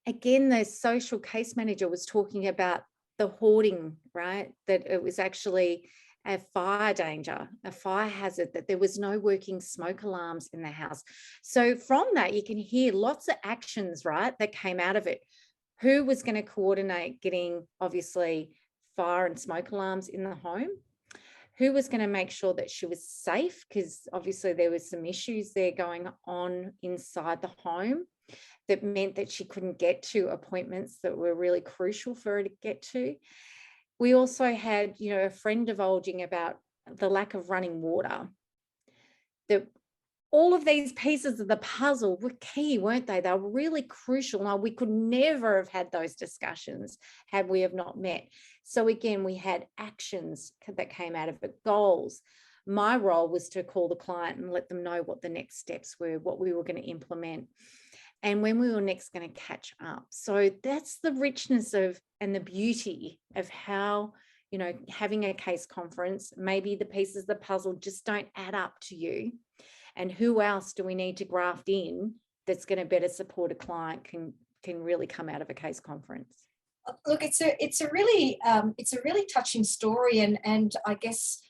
Again, the social case manager was talking about the hoarding, right? That it was actually a fire danger, a fire hazard, that there was no working smoke alarms in the house. So from that, you can hear lots of actions, right, that came out of it. Who was going to coordinate getting, obviously, fire and smoke alarms in the home? Who was going to make sure that she was safe? Because obviously there was some issues there going on inside the home that meant that she couldn't get to appointments that were really crucial for her to get to. We also had, a friend divulging about the lack of running water, that all of these pieces of the puzzle were key, weren't they? They were really crucial. Now, we could never have had those discussions had we have not met. So again, we had actions that came out of it, goals. My role was to call the client and let them know what the next steps were, what we were going to implement, and when we were next going to catch up. So that's the richness of and the beauty of how, you know, having a case conference, maybe the pieces of the puzzle just don't add up to you. And who else do we need to graft in that's going to better support a client can really come out of a case conference. Look, it's a really touching story, and I guess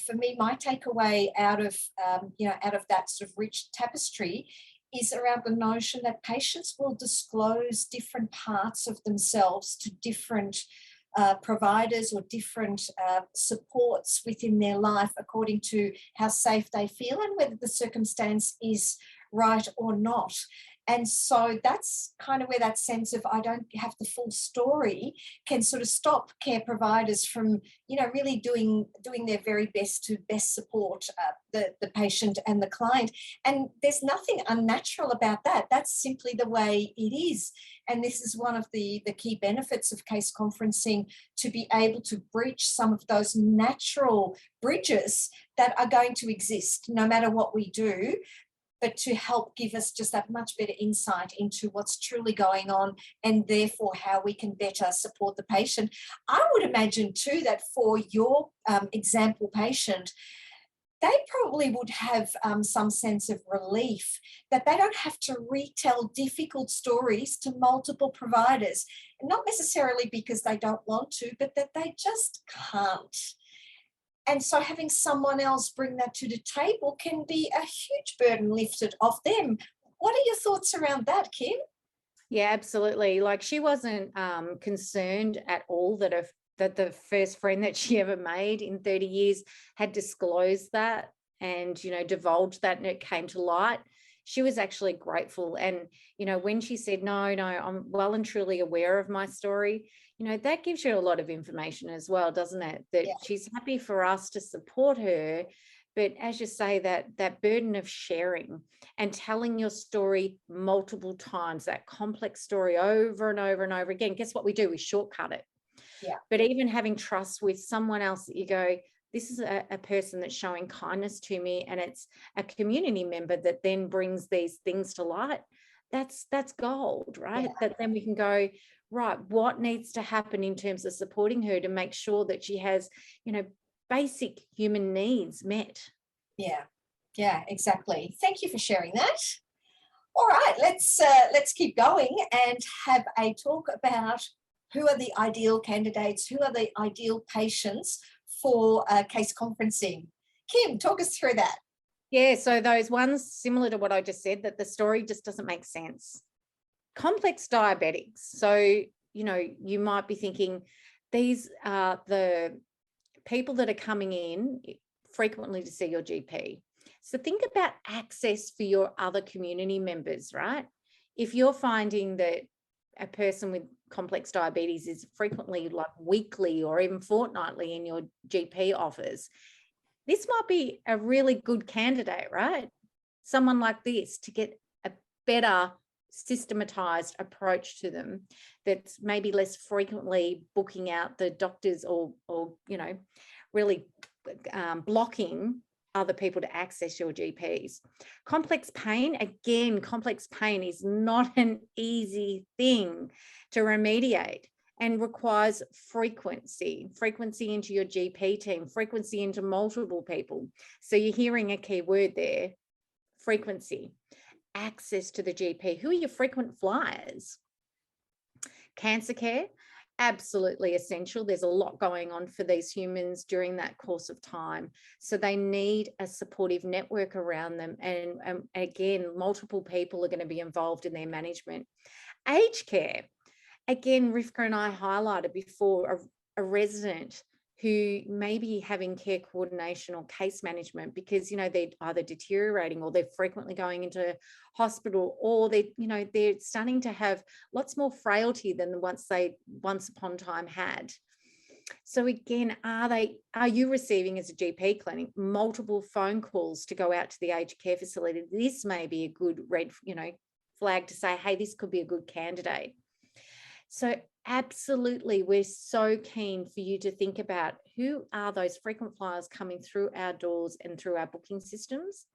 for me, my takeaway out of out of that sort of rich tapestry is around the notion that patients will disclose different parts of themselves to different providers or different supports within their life according to how safe they feel and whether the circumstance is right or not. And so that's kind of where that sense of I don't have the full story can sort of stop care providers from, really doing their very best to best support the patient and the client. And there's nothing unnatural about that. That's simply the way it is. And this is one of the key benefits of case conferencing, to be able to breach some of those natural bridges that are going to exist no matter what we do, but to help give us just that much better insight into what's truly going on and therefore how we can better support the patient. I would imagine too that for your example patient, they probably would have some sense of relief that they don't have to retell difficult stories to multiple providers, not necessarily because they don't want to, but that they just can't. And so having someone else bring that to the table can be a huge burden lifted off them. What are your thoughts around that, Kim? Yeah, absolutely. Like, she wasn't concerned at all that the first friend that she ever made in 30 years had disclosed that and, divulged that, and it came to light. She was actually grateful. And, when she said, no, I'm well and truly aware of my story, that gives you a lot of information as well, doesn't it? That she's happy for us to support her. But as you say, that burden of sharing and telling your story multiple times, that complex story over and over and over again, guess what we do? We shortcut it. Yeah. But even having trust with someone else that you go, this is a person that's showing kindness to me, and it's a community member that then brings these things to light. That's gold, right? Yeah. That then we can go, right, what needs to happen in terms of supporting her to make sure that she has, basic human needs met. Yeah, exactly. Thank you for sharing that. All right, let's keep going and have a talk about who are the ideal candidates, who are the ideal patients for case conferencing. Kim, talk us through that. Yeah, so those ones similar to what I just said, that the story just doesn't make sense. Complex diabetics. So, you might be thinking these are the people that are coming in frequently to see your GP. So think about access for your other community members, right? If you're finding that a person with complex diabetes is frequently, like weekly or even fortnightly in your GP office, this might be a really good candidate, right? Someone like this, to get a better systematized approach to them that's maybe less frequently booking out the doctors or really blocking other people to access your GPs. Complex pain, again, complex pain is not an easy thing to remediate and requires frequency into your GP team, frequency into multiple people. So you're hearing a key word there, frequency. Access to the GP. Who are your frequent flyers? Cancer care, absolutely essential. There's a lot going on for these humans during that course of time. So they need a supportive network around them. And again, multiple people are going to be involved in their management. Aged care. Again, Rivka and I highlighted before a resident who may be having care coordination or case management because, they're either deteriorating or they're frequently going into hospital, or they're starting to have lots more frailty than once upon a time had. So again, are you receiving as a GP clinic multiple phone calls to go out to the aged care facility? This may be a good red, flag to say, hey, this could be a good candidate. So absolutely, we're so keen for you to think about who are those frequent flyers coming through our doors and through our booking systems.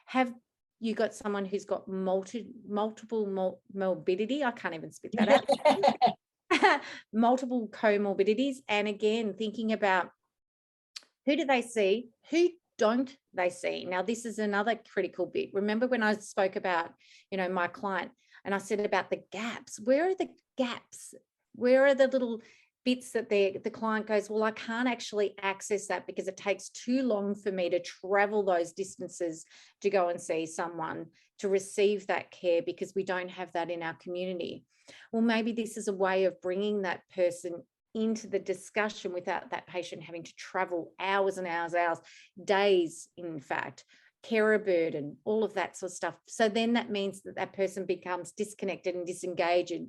Have you got someone who's got multiple morbidity? I can't even spit that out. Multiple comorbidities. And again, thinking about who do they see? Who don't they see? Now, this is another critical bit. Remember when I spoke about, my client, and I said about the gaps. Where are the gaps? Where are the little bits that the client goes, well, I can't actually access that because it takes too long for me to travel those distances to go and see someone to receive that care because we don't have that in our community. Well, maybe this is a way of bringing that person into the discussion without that patient having to travel hours and hours, days, in fact, carer burden, all of that sort of stuff. So then that means that person becomes disconnected and disengaged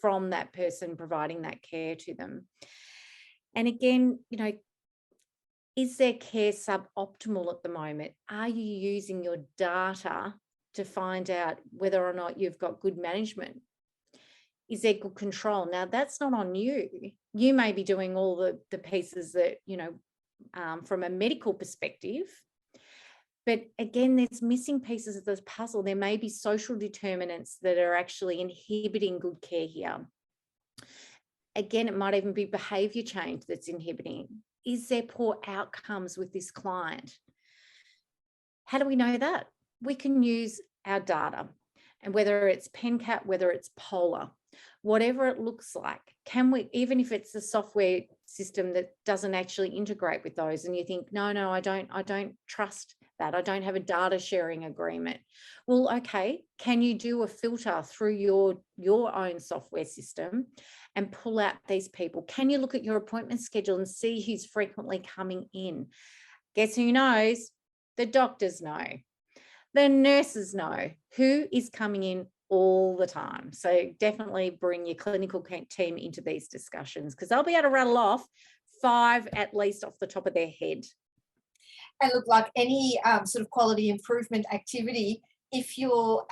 from that person providing that care to them. And again, is their care suboptimal at the moment? Are you using your data to find out whether or not you've got good management? Is there good control? Now, that's not on you. You may be doing all the pieces that, from a medical perspective. But again, there's missing pieces of the puzzle. There may be social determinants that are actually inhibiting good care here. Again, it might even be behaviour change that's inhibiting. Is there poor outcomes with this client? How do we know that? We can use our data, and whether it's PenCat, whether it's Polar, whatever it looks like, can we, even if it's a software system that doesn't actually integrate with those, and you think, no, I don't trust that, I don't have a data sharing agreement. Well, okay, can you do a filter through your own software system and pull out these people? Can you look at your appointment schedule and see who's frequently coming in? Guess who knows? The doctors know. The nurses know who is coming in all the time. So definitely bring your clinical team into these discussions because they'll be able to rattle off 5 at least off the top of their head. And look, like any sort of quality improvement activity, if you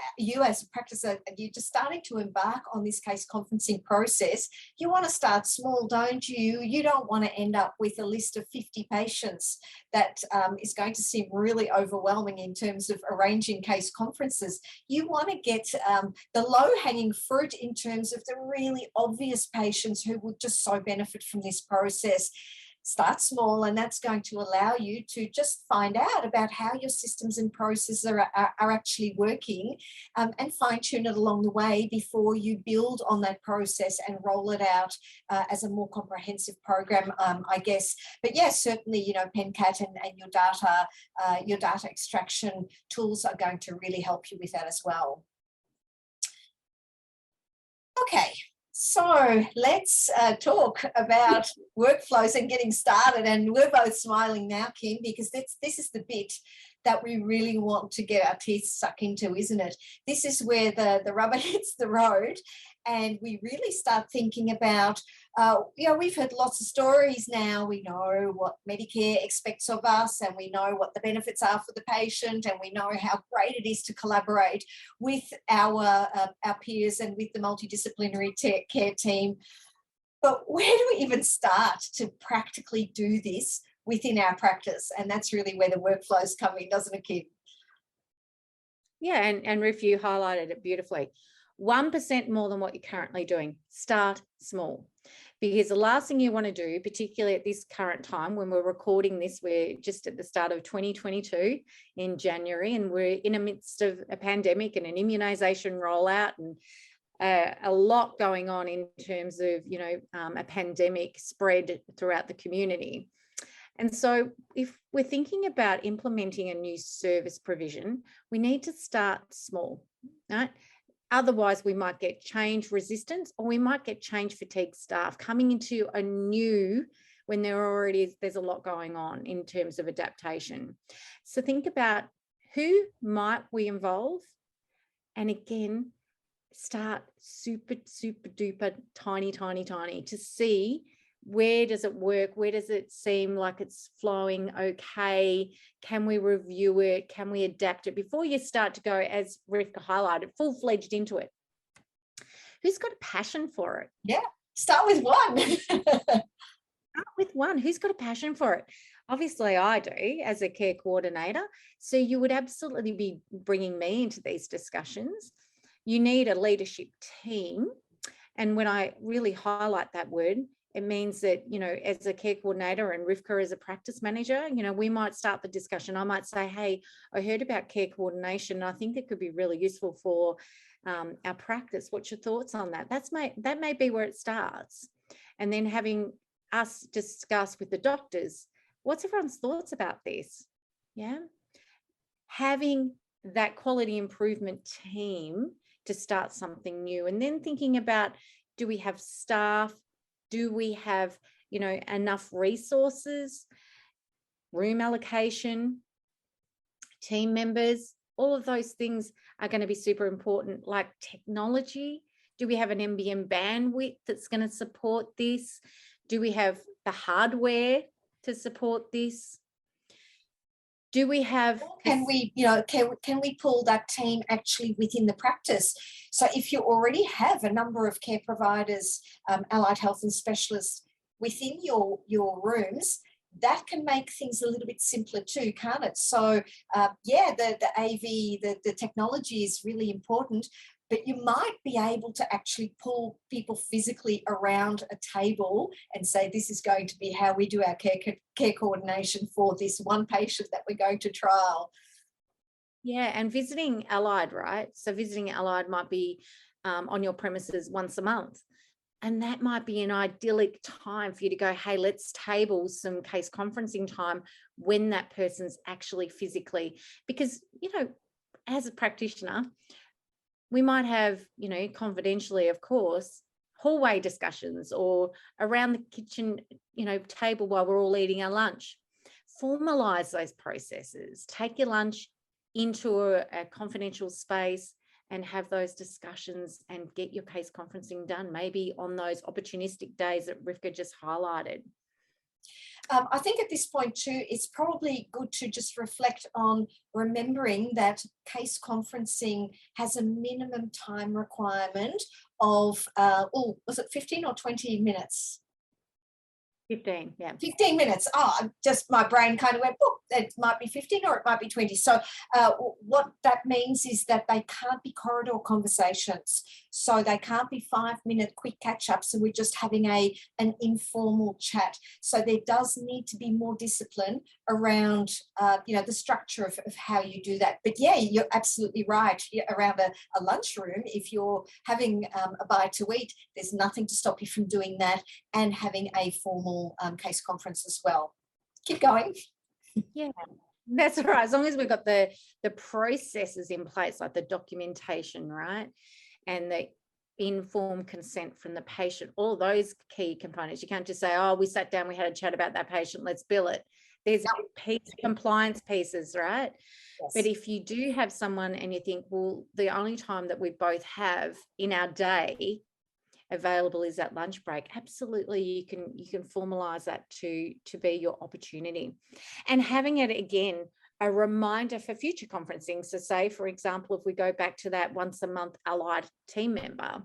as a practicer, you're just starting to embark on this case conferencing process, you want to start small, don't you? You don't want to end up with a list of 50 patients that is going to seem really overwhelming in terms of arranging case conferences. You want to get the low-hanging fruit in terms of the really obvious patients who would just so benefit from this process. Start small, and that's going to allow you to just find out about how your systems and processes are actually working, and fine-tune it along the way before you build on that process and roll it out as a more comprehensive program, I guess. But yes, certainly, PenCat and your data extraction tools are going to really help you with that as well. Okay. So let's talk about workflows and getting started. And we're both smiling now, Kim, because this is the bit that we really want to get our teeth stuck into, isn't it? This is where the rubber hits the road and we really start thinking about, we've heard lots of stories now. We know what Medicare expects of us, and we know what the benefits are for the patient, and we know how great it is to collaborate with our peers and with the multidisciplinary care team. But where do we even start to practically do this within our practice? And that's really where the workflows come in, doesn't it, Kim? Yeah, and Riff, you highlighted it beautifully. 1% more than what you're currently doing. Start small. Because the last thing you want to do, particularly at this current time when we're recording this, we're just at the start of 2022 in January, and we're in the midst of a pandemic and an immunisation rollout and a lot going on in terms of, a pandemic spread throughout the community. And so if we're thinking about implementing a new service provision, we need to start small, right? Otherwise, we might get change resistance, or we might get change fatigue staff coming into a new when there's a lot going on in terms of adaptation. So think about who might we involve, and again, start super, super duper tiny to see Where does it work? Where does it seem like it's flowing okay? Can we review it? Can we adapt it before you start to go, as Rivka highlighted, full-fledged into it? Who's got a passion for it? Yeah, start with one. Start with one. Who's got a passion for it? Obviously, I do as a care coordinator. So you would absolutely be bringing me into these discussions. You need a leadership team. And when I really highlight that word, it means that, you know, as a care coordinator and Rivka as a practice manager, you know, we might start the discussion. I might say, hey, I heard about care coordination. I think it could be really useful for our practice. What's your thoughts on that? That may be where it starts. And then having us discuss with the doctors, what's everyone's thoughts about this? Yeah. Having that quality improvement team to start something new, and then thinking about, do we have staff? Do we have, you know, enough resources, room allocation, team members? All of those things are going to be super important, like technology. Do we have an NBN bandwidth that's going to support this? Do we have the hardware to support this? Do we have, can we, you know, can we pull that team actually within the practice? So if you already have a number of care providers, allied health and specialists within your rooms, that can make things a little bit simpler too, can't it? So yeah, the AV, the technology is really important, but you might be able to actually pull people physically around a table and say, this is going to be how we do our care coordination for this one patient that we're going to trial. Yeah, and visiting allied, right? So visiting allied might be on your premises once a month. And that might be an idyllic time for you to go, hey, let's table some case conferencing time when that person's actually physically, because, you know, as a practitioner, we might have, you know, confidentially, of course, hallway discussions or around the kitchen, you know, table while we're all eating our lunch. Formalize those processes. Take your lunch into a confidential space and have those discussions and get your case conferencing done, maybe on those opportunistic days that Rivka just highlighted. I think at this point too, it's probably good to just reflect on remembering that case conferencing has a minimum time requirement of, was it 15 or 20 minutes? 15, yeah. 15 minutes. Oh, just my brain kind of went, oh, it might be 15 or it might be 20. So what that means is that they can't be corridor conversations. So they can't be 5-minute quick catch-ups and we're just having an informal chat. So there does need to be more discipline around, you know, the structure of how you do that. But yeah, you're absolutely right. Around a lunchroom, if you're having a bite to eat, there's nothing to stop you from doing that and having a formal case conference as well. Keep going. Yeah, that's right. As long as we've got the processes in place, like the documentation, right? And the informed consent from the patient, all those key components. You can't just say, oh, we sat down, we had a chat about that patient, let's bill it. There's compliance pieces, right? Yes. But if you do have someone and you think, well, the only time that we both have in our day available is that lunch break, absolutely you can formalize that to be your opportunity. And having it, again, a reminder for future conferencing. So say, for example, if we go back to that once a month allied team member,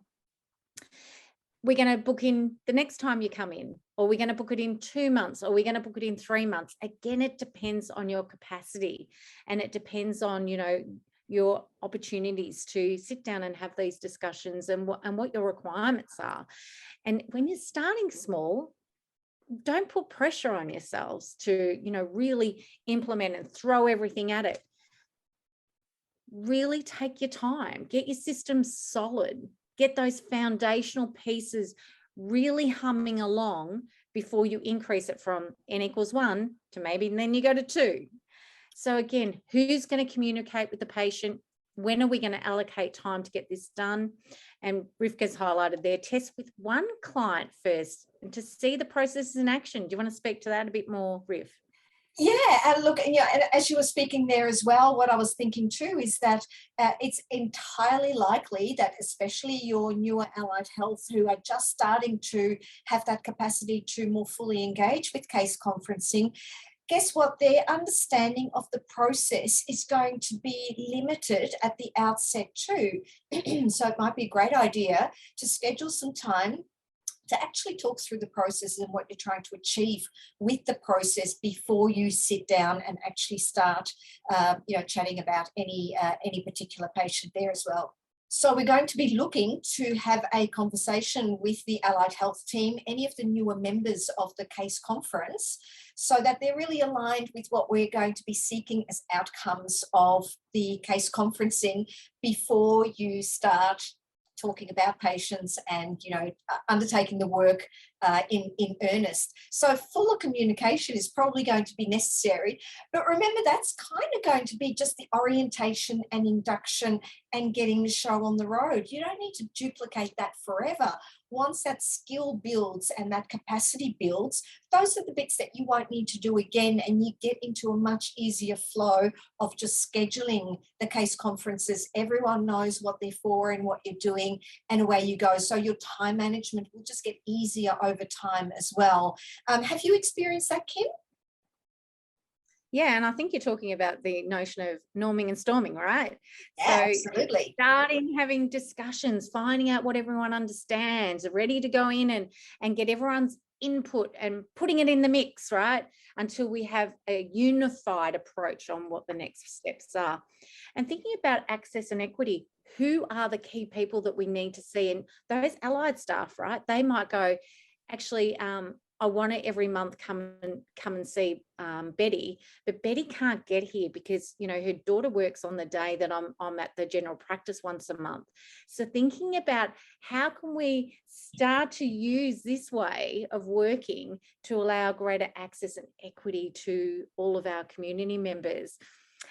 we're going to book in the next time you come in, or we're going to book it in 2 months, or we're going to book it in 3 months. Again, it depends on your capacity, and it depends on, you know, your opportunities to sit down and have these discussions and what your requirements are. And when you're starting small, don't put pressure on yourselves to, you know, really implement and throw everything at it. Really take your time, get your system solid, get those foundational pieces really humming along before you increase it from n=1 to maybe, and then you go to 2. So again, who's going to communicate with the patient? When are we going to allocate time to get this done? And Rivka's highlighted there, test with one client first and to see the processes in action. Do you want to speak to that a bit more, Riv? Yeah, and look, yeah, and as you were speaking there as well, what I was thinking too is that it's entirely likely that especially your newer allied health who are just starting to have that capacity to more fully engage with case conferencing, guess what? Their understanding of the process is going to be limited at the outset too. So it might be a great idea to schedule some time to actually talk through the process and what you're trying to achieve with the process before you sit down and actually start, chatting about any particular patient there as well. So we're going to be looking to have a conversation with the allied health team, any of the newer members of the case conference, so that they're really aligned with what we're going to be seeking as outcomes of the case conferencing before you start talking about patients and undertaking the work in earnest. So fuller communication is probably going to be necessary, but remember that's kind of going to be just the orientation and induction and getting the show on the road. You don't need to duplicate that forever. Once that skill builds and that capacity builds, those are the bits that you won't need to do again, and you get into a much easier flow of just scheduling the case conferences. Everyone knows what they're for and what you're doing, and away you go. So your time management will just get easier over time as well. Have you experienced that, Kim? Yeah, and I think you're talking about the notion of norming and storming, right? Yeah, So absolutely. starting having discussions, finding out what everyone understands, ready to go in and get everyone's input and putting it in the mix, right? Until we have a unified approach on what the next steps are. And thinking about access and equity, who are the key people that we need to see? And those allied staff, right? They might go, actually, I want to every month come and see Betty, but Betty can't get here because her daughter works on the day that I'm at the general practice once a month. So thinking about how can we start to use this way of working to allow greater access and equity to all of our community members.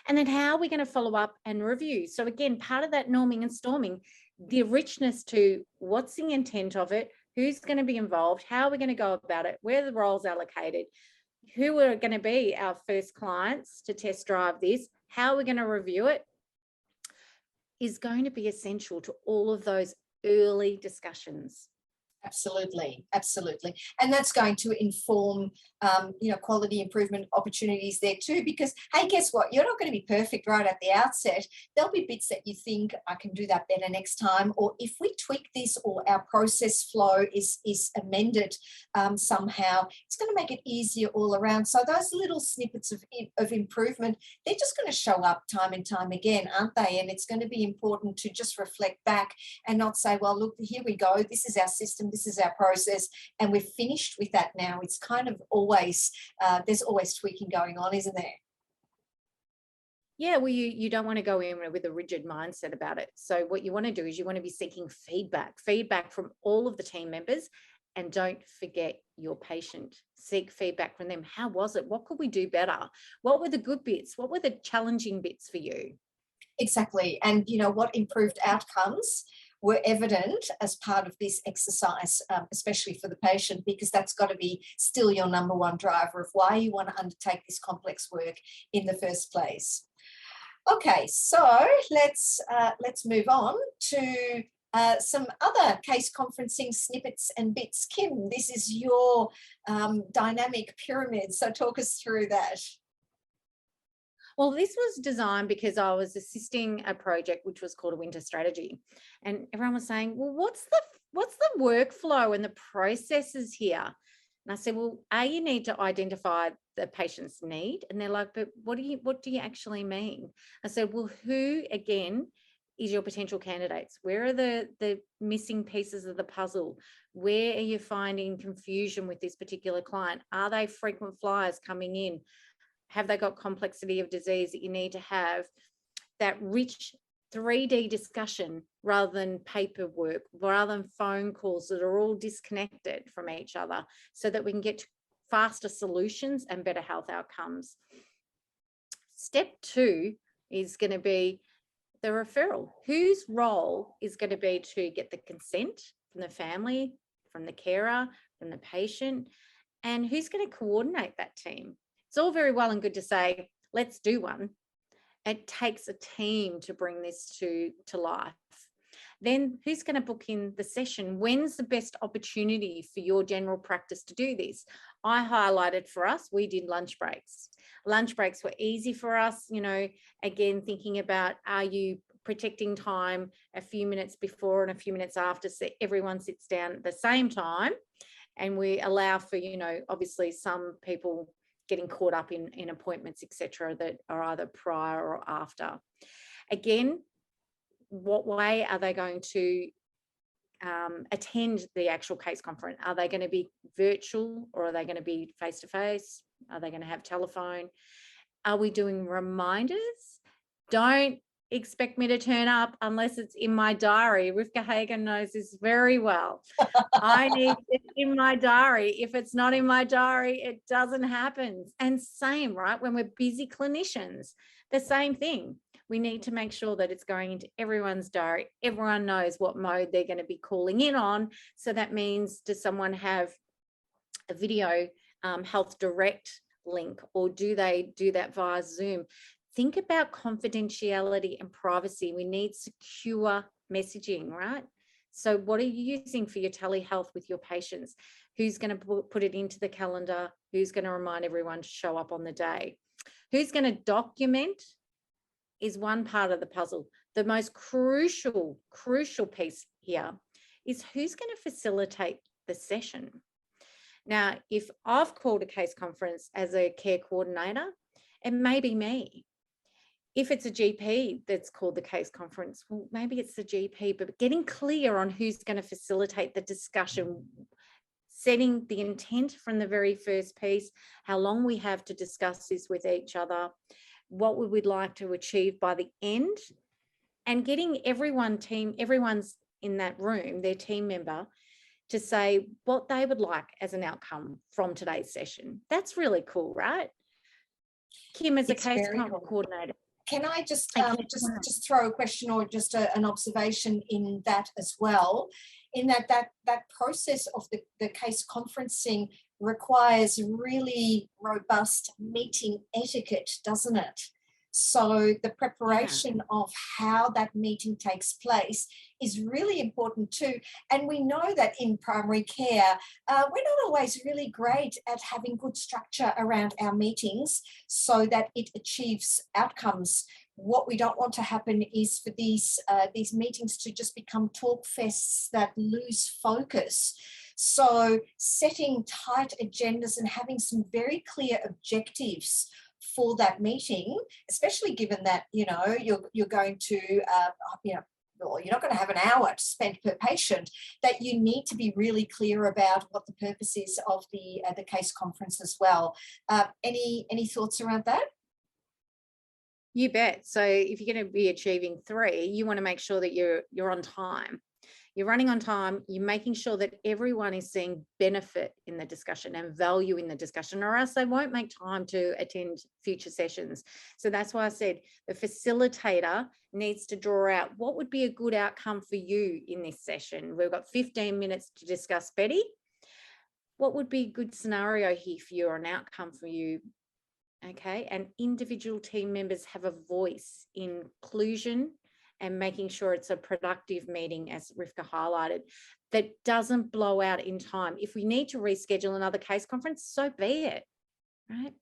And then how are we going to follow up and review? So again, part of that norming and storming, the richness to what's the intent of it, who's going to be involved, how are we going to go about it, where are the roles allocated, who are going to be our first clients to test drive this, how are we going to review it, is going to be essential to all of those early discussions. Absolutely, absolutely. And that's going to inform, quality improvement opportunities there too, because, hey, guess what? You're not going to be perfect right at the outset. There'll be bits that you think, I can do that better next time. Or if we tweak this or our process flow is amended somehow, it's going to make it easier all around. So those little snippets of improvement, they're just going to show up time and time again, aren't they? And it's going to be important to just reflect back and not say, well, look, here we go. This is our system. This is our process, and we're finished with that now. It's kind of always, there's always tweaking going on, isn't there? Yeah, well, you don't want to go in with a rigid mindset about it. So what you want to do is you want to be seeking feedback from all of the team members, and don't forget your patient. Seek feedback from them. How was it? What could we do better? What were the good bits? What were the challenging bits for you? Exactly. And what improved outcomes were evident as part of this exercise, especially for the patient, because that's got to be still your number one driver of why you want to undertake this complex work in the first place. Okay, so let's move on to some other case conferencing snippets and bits. Kim, this is your dynamic pyramid, so talk us through that. Well, this was designed because I was assisting a project which was called a winter strategy, and everyone was saying, well, what's the workflow and the processes here? And I said, well, you need to identify the patient's need. And they're like, but what do you actually mean? I said, well, who again is your potential candidates? Where are the missing pieces of the puzzle? Where are you finding confusion with this particular client? Are they frequent flyers coming in? Have they got complexity of disease that you need to have that rich 3D discussion rather than paperwork, rather than phone calls that are all disconnected from each other, so that we can get to faster solutions and better health outcomes. Step 2 is going to be the referral. Whose role is going to be to get the consent from the family, from the carer, from the patient, and who's going to coordinate that team? It's all very well and good to say, let's do one. It takes a team to bring this to life. Then who's going to book in the session? When's the best opportunity for your general practice to do this? I highlighted for us, we did lunch breaks. Lunch breaks were easy for us, you know, again, thinking about, are you protecting time a few minutes before and a few minutes after, so everyone sits down at the same time, and we allow for, you know, obviously some people getting caught up in appointments, etc., that are either prior or after. Again, what way are they going to attend the actual case conference? Are they going to be virtual, or are they going to be face-to-face? Are they going to have telephone? Are we doing reminders? Don't expect me to turn up unless it's in my diary. Rivka Hagen knows this very well. I need it in my diary. If it's not in my diary, it doesn't happen. And same, right? When we're busy clinicians, the same thing. We need to make sure that it's going into everyone's diary. Everyone knows what mode they're going to be calling in on. So that means, does someone have a video health direct link, or do they do that via Zoom? Think about confidentiality and privacy. We need secure messaging, right? So what are you using for your telehealth with your patients? Who's going to put it into the calendar? Who's going to remind everyone to show up on the day? Who's going to document is one part of the puzzle. The most crucial piece here is who's going to facilitate the session. Now, if I've called a case conference as a care coordinator, it may be me. If it's a GP that's called the case conference, well, maybe it's the GP, but getting clear on who's going to facilitate the discussion, setting the intent from the very first piece, how long we have to discuss this with each other, what we would like to achieve by the end, and getting everyone's in that room, their team member, to say what they would like as an outcome from today's session. That's really cool, right? Kim, as a case coordinator. Can I just throw a question or just an observation in that as well, in that process of the case conferencing requires really robust meeting etiquette, doesn't it? So the preparation of how that meeting takes place is really important too. And we know that in primary care, we're not always really great at having good structure around our meetings so that it achieves outcomes. What we don't want to happen is for these meetings to just become talk fests that lose focus. So setting tight agendas and having some very clear objectives for that meeting, especially given that, you know, you're going to, or you're not going to have an hour to spend per patient, that you need to be really clear about what the purpose is of the case conference as well. Any thoughts around that? You bet. So if you're going to be achieving 3, you want to make sure that you're on time. You're running on time, you're making sure that everyone is seeing benefit in the discussion and value in the discussion, or else they won't make time to attend future sessions. So that's why I said the facilitator needs to draw out what would be a good outcome for you in this session. We've got 15 minutes to discuss, Betty. What would be a good scenario here for you, or an outcome for you? Okay, and individual team members have a voice in inclusion and making sure it's a productive meeting, as Rivka highlighted, that doesn't blow out in time. If we need to reschedule another case conference, so be it, right?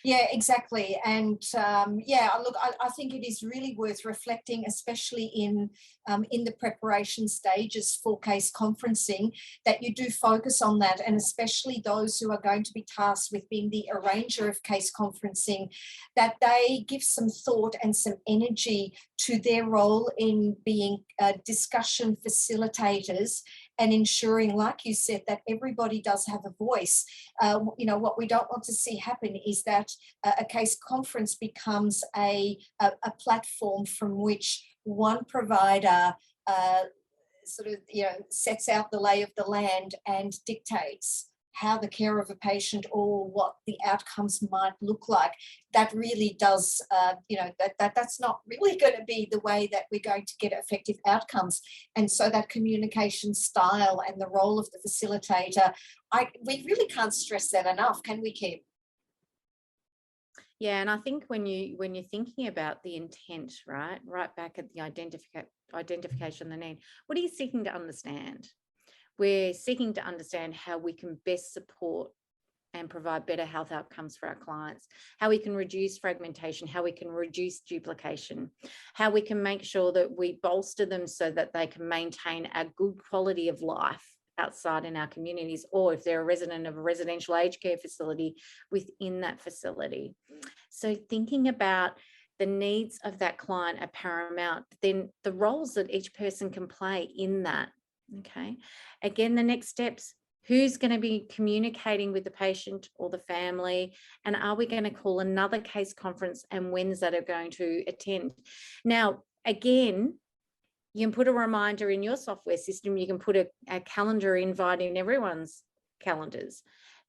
Yeah, exactly. And look, I think it is really worth reflecting, especially in the preparation stages for case conferencing, that you do focus on that, and especially those who are going to be tasked with being the arranger of case conferencing, that they give some thought and some energy to their role in being discussion facilitators and ensuring, like you said, that everybody does have a voice. What we don't want to see happen is that a case conference becomes a platform from which one provider sets out the lay of the land and dictates how the care of a patient or what the outcomes might look like. That really does, that's not really going to be the way that we're going to get effective outcomes. And so that communication style and the role of the facilitator, we really can't stress that enough, can we, Kim? Yeah, and I think when you're thinking about the intent, right back at the identification of the need, what are you seeking to understand? We're seeking to understand how we can best support and provide better health outcomes for our clients, how we can reduce fragmentation, how we can reduce duplication, how we can make sure that we bolster them so that they can maintain a good quality of life outside in our communities, or if they're a resident of a residential aged care facility, within that facility. So thinking about the needs of that client are paramount, then the roles that each person can play in that. Okay. Again, the next steps, who's going to be communicating with the patient or the family? And are we going to call another case conference, and when's that are going to attend? Now, again, you can put a reminder in your software system. You can put a calendar invite in everyone's calendars.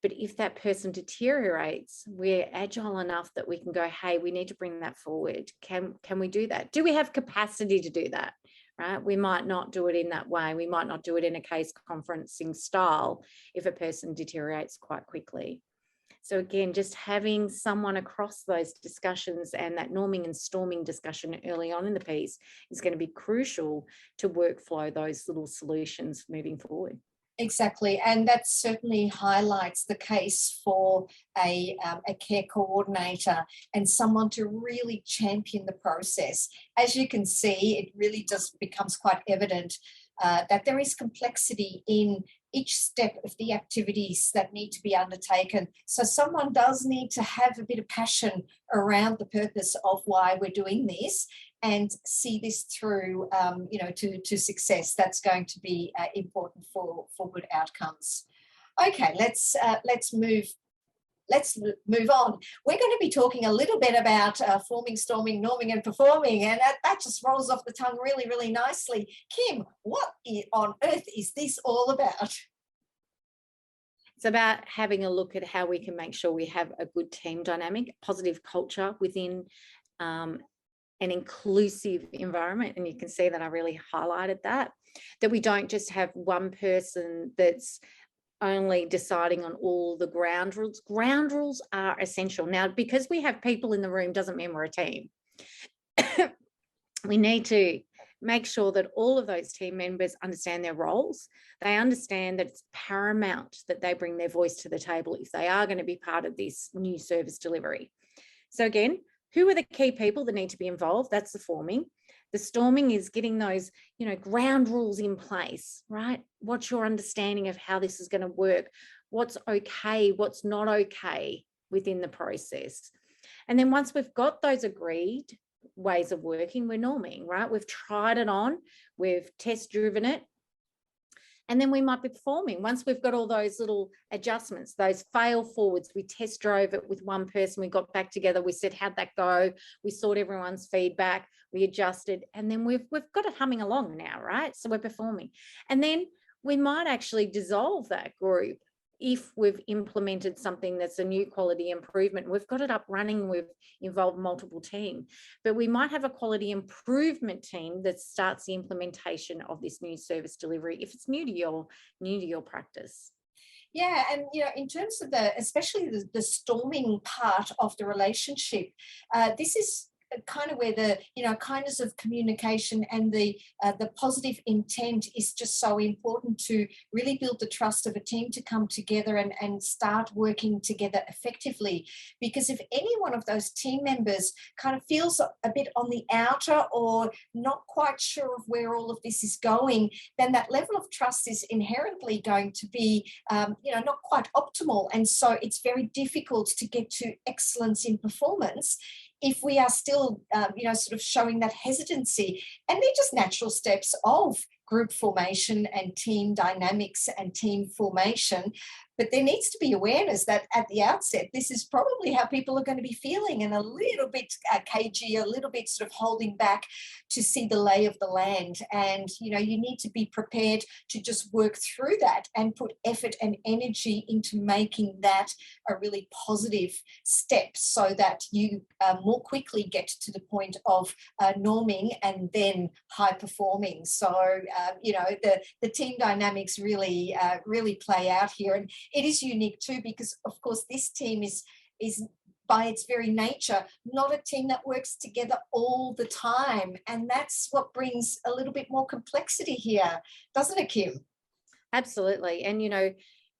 But if that person deteriorates, we're agile enough that we can go, hey, we need to bring that forward. Can we do that? Do we have capacity to do that? Right? We might not do it in that way. We might not do it in a case conferencing style if a person deteriorates quite quickly. So again, just having someone across those discussions and that norming and storming discussion early on in the piece is going to be crucial to workflow those little solutions moving forward. Exactly, and that certainly highlights the case for a care coordinator and someone to really champion the process. As you can see, it really just becomes quite evident that there is complexity in each step of the activities that need to be undertaken. So someone does need to have a bit of passion around the purpose of why we're doing this and see this through, to success. That's going to be important for good outcomes. Okay, let's move on. We're going to be talking a little bit about forming, storming, norming, and performing, and that just rolls off the tongue really, really nicely. Kim, what on earth is this all about? It's about having a look at how we can make sure we have a good team dynamic, positive culture within an inclusive environment. And you can see that I really highlighted that we don't just have one person that's only deciding on all the ground rules. Ground rules are essential. Now, because we have people in the room doesn't mean we're a team. We need to make sure that all of those team members understand their roles. They understand that it's paramount that they bring their voice to the table if they are going to be part of this new service delivery. So again, who are the key people that need to be involved? That's the forming. The storming is getting those, ground rules in place, right? What's your understanding of how this is going to work? What's okay? What's not okay within the process? And then once we've got those agreed ways of working, we're norming, right? We've tried it on, we've test driven it, and then we might be performing. Once we've got all those little adjustments, those fail forwards, we test drove it with one person, we got back together, we said, how'd that go? We sought everyone's feedback, we adjusted, and then we've got it humming along now, right? So we're performing. And then we might actually dissolve that group if we've implemented something that's a new quality improvement. We've got it up running, we've involved multiple teams, but we might have a quality improvement team that starts the implementation of this new service delivery if it's new to your practice. Yeah, and in terms of especially the storming part of the relationship, this is kind of where the kindness of communication and the positive intent is just so important to really build the trust of a team to come together and start working together effectively. Because if any one of those team members kind of feels a bit on the outer or not quite sure of where all of this is going, then that level of trust is inherently going to be not quite optimal, and so it's very difficult to get to excellence in performance if we are still, sort of showing that hesitancy. And they're just natural steps of group formation and team dynamics and team formation. But there needs to be awareness that at the outset, this is probably how people are going to be feeling, and a little bit cagey, a little bit sort of holding back to see the lay of the land. And, you need to be prepared to just work through that and put effort and energy into making that a really positive step so that you more quickly get to the point of norming and then high performing. So, the team dynamics really play out here. And it is unique too, because of course this team is by its very nature, not a team that works together all the time. And that's what brings a little bit more complexity here, doesn't it, Kim? Absolutely. And, you know,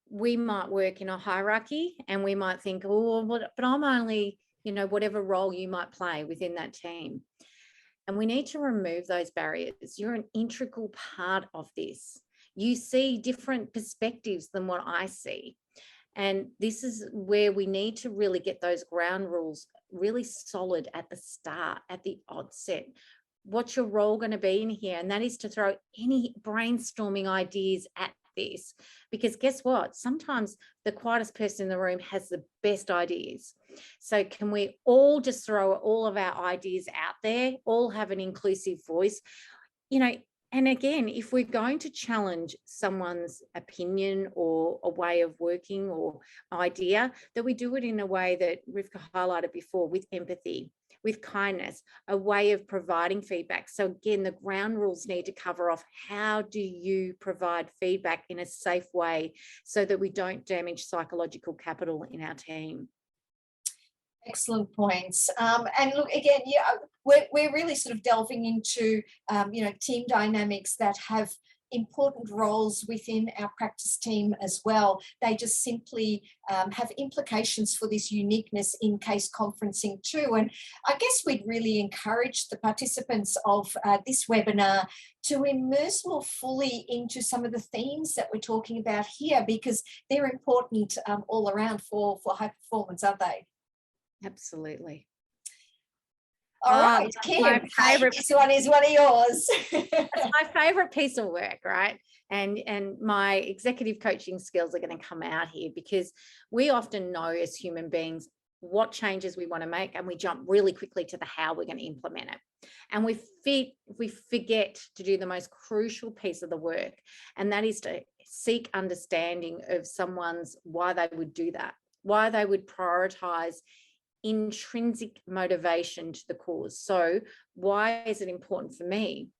we might work in a hierarchy and we might think, oh, but I'm only, you know, whatever role you might play within that team. And we need to remove those barriers. You're an integral part of this. You see different perspectives than what I see. And this is where we need to really get those ground rules really solid at the start, at the onset. What's your role going to be in here? And that is to throw any brainstorming ideas at this, because guess what? Sometimes the quietest person in the room has the best ideas. So can we all just throw all of our ideas out there, all have an inclusive voice? You know, and again, if we're going to challenge someone's opinion or a way of working or idea, that we do it in a way that Rivka highlighted before, with empathy, with kindness, a way of providing feedback. So again, the ground rules need to cover off how do you provide feedback in a safe way so that we don't damage psychological capital in our team. Excellent points. And look, again, yeah, we're really sort of delving into, you know, team dynamics that have important roles within our practice team as well. They just simply have implications for this uniqueness in case conferencing too. And I guess we'd really encourage the participants of this webinar to immerse more fully into some of the themes that we're talking about here, because they're important all around for high performance, aren't they? Absolutely. All right, Kim, this one is one of yours. It's my favorite piece of work, right? And my executive coaching skills are going to come out here, because we often know as human beings what changes we want to make, and we jump really quickly to the how we're going to implement it. And we forget to do the most crucial piece of the work, and that is to seek understanding of someone's why they would do that, why they would prioritize intrinsic motivation to the cause. So why is it important for me?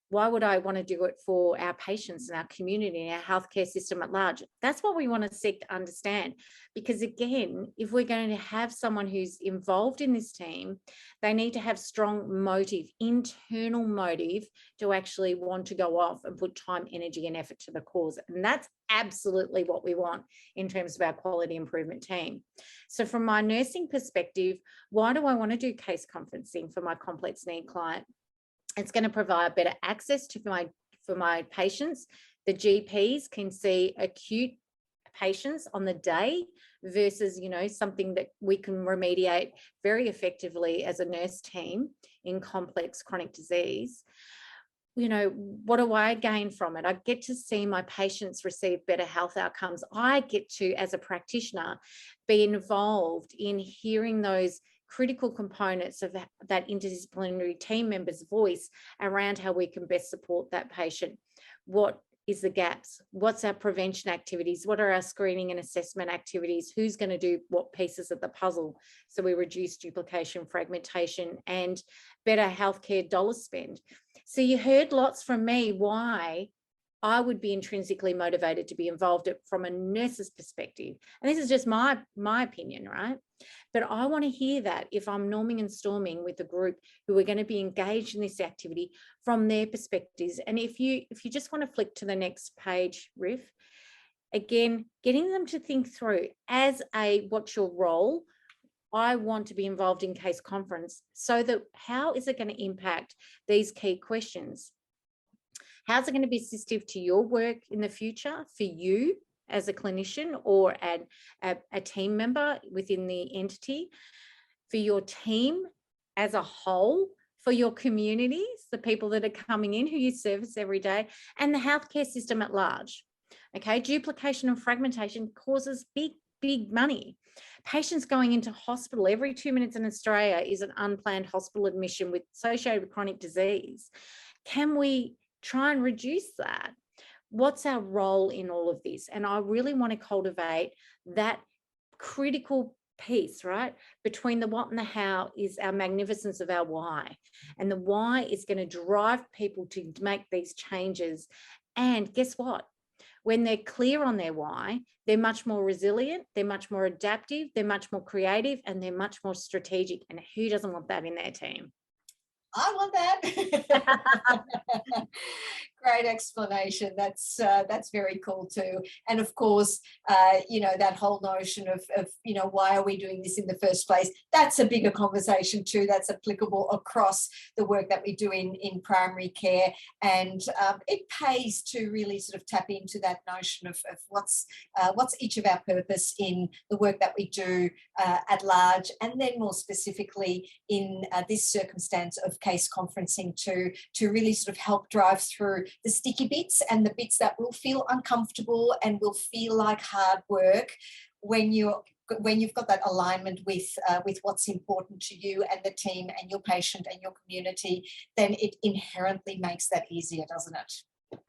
Why would I want to do it for our patients and our community and our healthcare system at large? That's what we want to seek to understand. Because again, if we're going to have someone who's involved in this team, they need to have strong motive, internal motive, to actually want to go off and put time, energy, and effort to the cause. And that's absolutely what we want in terms of our quality improvement team. So from my nursing perspective, why do I want to do case conferencing for my complex need client? It's going to provide better access to for my patients. The GPs can see acute patients on the day versus, you know, something that we can remediate very effectively as a nurse team in complex chronic disease. You know, what do I gain from it? I get to see my patients receive better health outcomes. I get to, as a practitioner, be involved in hearing those critical components of that interdisciplinary team member's voice around how we can best support that patient. What is the gaps? What's our prevention activities? What are our screening and assessment activities? Who's going to do what pieces of the puzzle so we reduce duplication, fragmentation, and better healthcare dollar spend? So you heard lots from me why I would be intrinsically motivated to be involved from a nurse's perspective. And this is just my opinion, right? But I want to hear that if I'm norming and storming with a group who are going to be engaged in this activity from their perspectives. And if you just want to flick to the next page, Riff, again, getting them to think through as what's your role? I want to be involved in case conference, so that how is it going to impact these key questions? How's it going to be assistive to your work in the future for you as a clinician or a team member within the entity, for your team as a whole, for your communities, the people that are coming in who you service every day, and the healthcare system at large? Okay, duplication and fragmentation causes big money. Patients going into hospital every 2 minutes in Australia is an unplanned hospital admission associated with chronic disease. Can we try and reduce that? What's our role in all of this? And I really want to cultivate that critical piece, right? Between the what and the how is our magnificence of our why. And the why is going to drive people to make these changes. And guess what? when they're clear on their why, they're much more resilient, they're much more adaptive, they're much more creative, and they're much more strategic. And who doesn't want that in their team? I want that. Great explanation. That's very cool too. And of course, that whole notion of why are we doing this in the first place? That's a bigger conversation too. That's applicable across the work that we do in primary care, and it pays to really sort of tap into that notion of what's each of our purpose in the work that we do at large, and then more specifically in this circumstance of case conferencing to really sort of help drive through the sticky bits and the bits that will feel uncomfortable and will feel like hard work when you've got that alignment with what's important to you and the team and your patient and your community. Then it inherently makes that easier, doesn't it?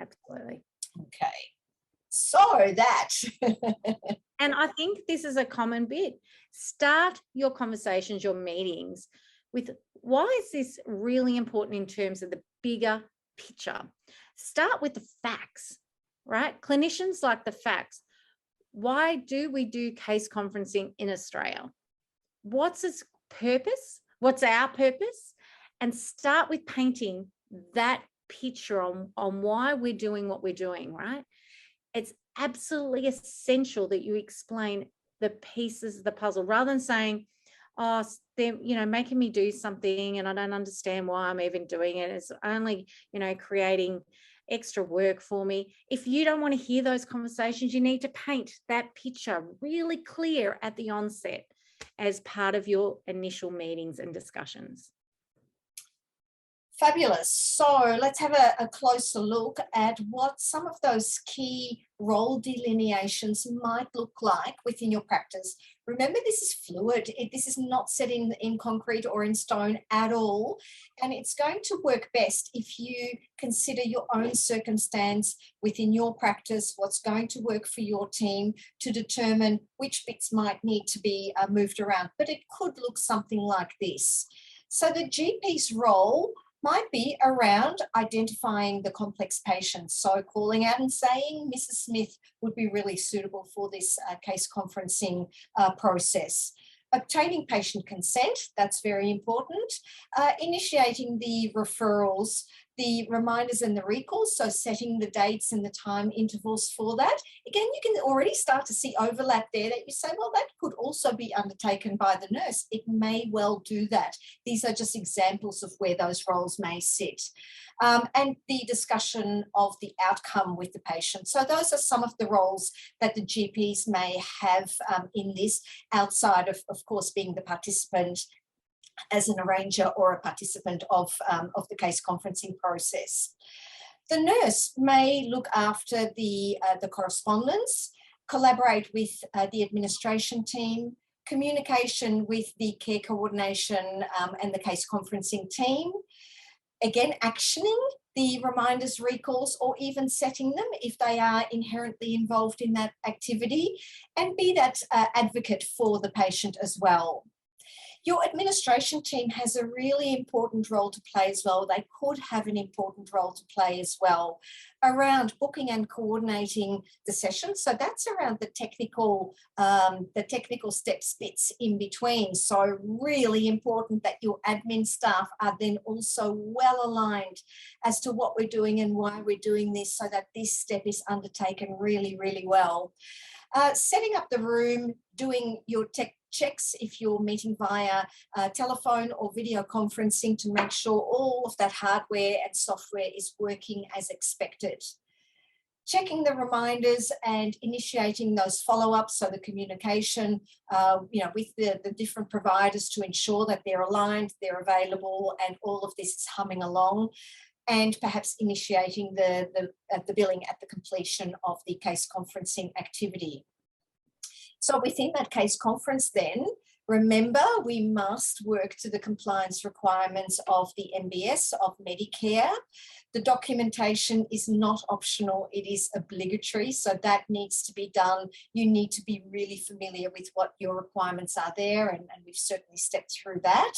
Absolutely. Okay. So that. And I think this is a common bit. Start your conversations, your meetings with, why is this really important in terms of the bigger picture? Start with the facts, right? Clinicians like the facts. Why do we do case conferencing in Australia? What's its purpose? What's our purpose? And start with painting that picture on why we're doing what we're doing, right? It's absolutely essential that you explain the pieces of the puzzle, rather than saying, oh, they're making me do something and I don't understand why I'm even doing it. It's only, creating extra work for me. If you don't want to hear those conversations, you need to paint that picture really clear at the onset as part of your initial meetings and discussions. Fabulous. So let's have a closer look at what some of those key role delineations might look like within your practice. Remember, this is fluid. This is not set in concrete or in stone at all. And it's going to work best if you consider your own circumstance within your practice, what's going to work for your team, to determine which bits might need to be moved around. But it could look something like this. So the GP's role might be around identifying the complex patients. So calling out and saying Mrs. Smith would be really suitable for this case conferencing process. Obtaining patient consent, that's very important. Initiating the referrals, the reminders and the recalls, so setting the dates and the time intervals for that. Again, you can already start to see overlap there that you say, well, that could also be undertaken by the nurse. It may well do that. These are just examples of where those roles may sit. And the discussion of the outcome with the patient. So those are some of the roles that the GPs may have in this, outside of course, being the participant as an arranger or a participant of the case conferencing process. The nurse may look after the correspondence, collaborate with the administration team, communication with the care coordination and the case conferencing team. Again, actioning the reminders, recalls, or even setting them if they are inherently involved in that activity, and be that advocate for the patient as well. Your administration team has a really important role to play as well. They could have an important role to play as well around booking and coordinating the session. So that's around the technical steps bits in between. So really important that your admin staff are then also well aligned as to what we're doing and why we're doing this, so that this step is undertaken really, really well. Setting up the room, doing your tech checks if you're meeting via telephone or video conferencing, to make sure all of that hardware and software is working as expected. Checking the reminders and initiating those follow-ups, so the communication with the different providers to ensure that they're aligned, they're available, and all of this is humming along. And perhaps initiating the billing at the completion of the case conferencing activity. So within that case conference then, remember, we must work to the compliance requirements of the MBS, of Medicare. The documentation is not optional, it is obligatory, so that needs to be done. You need to be really familiar with what your requirements are there, and we've certainly stepped through that.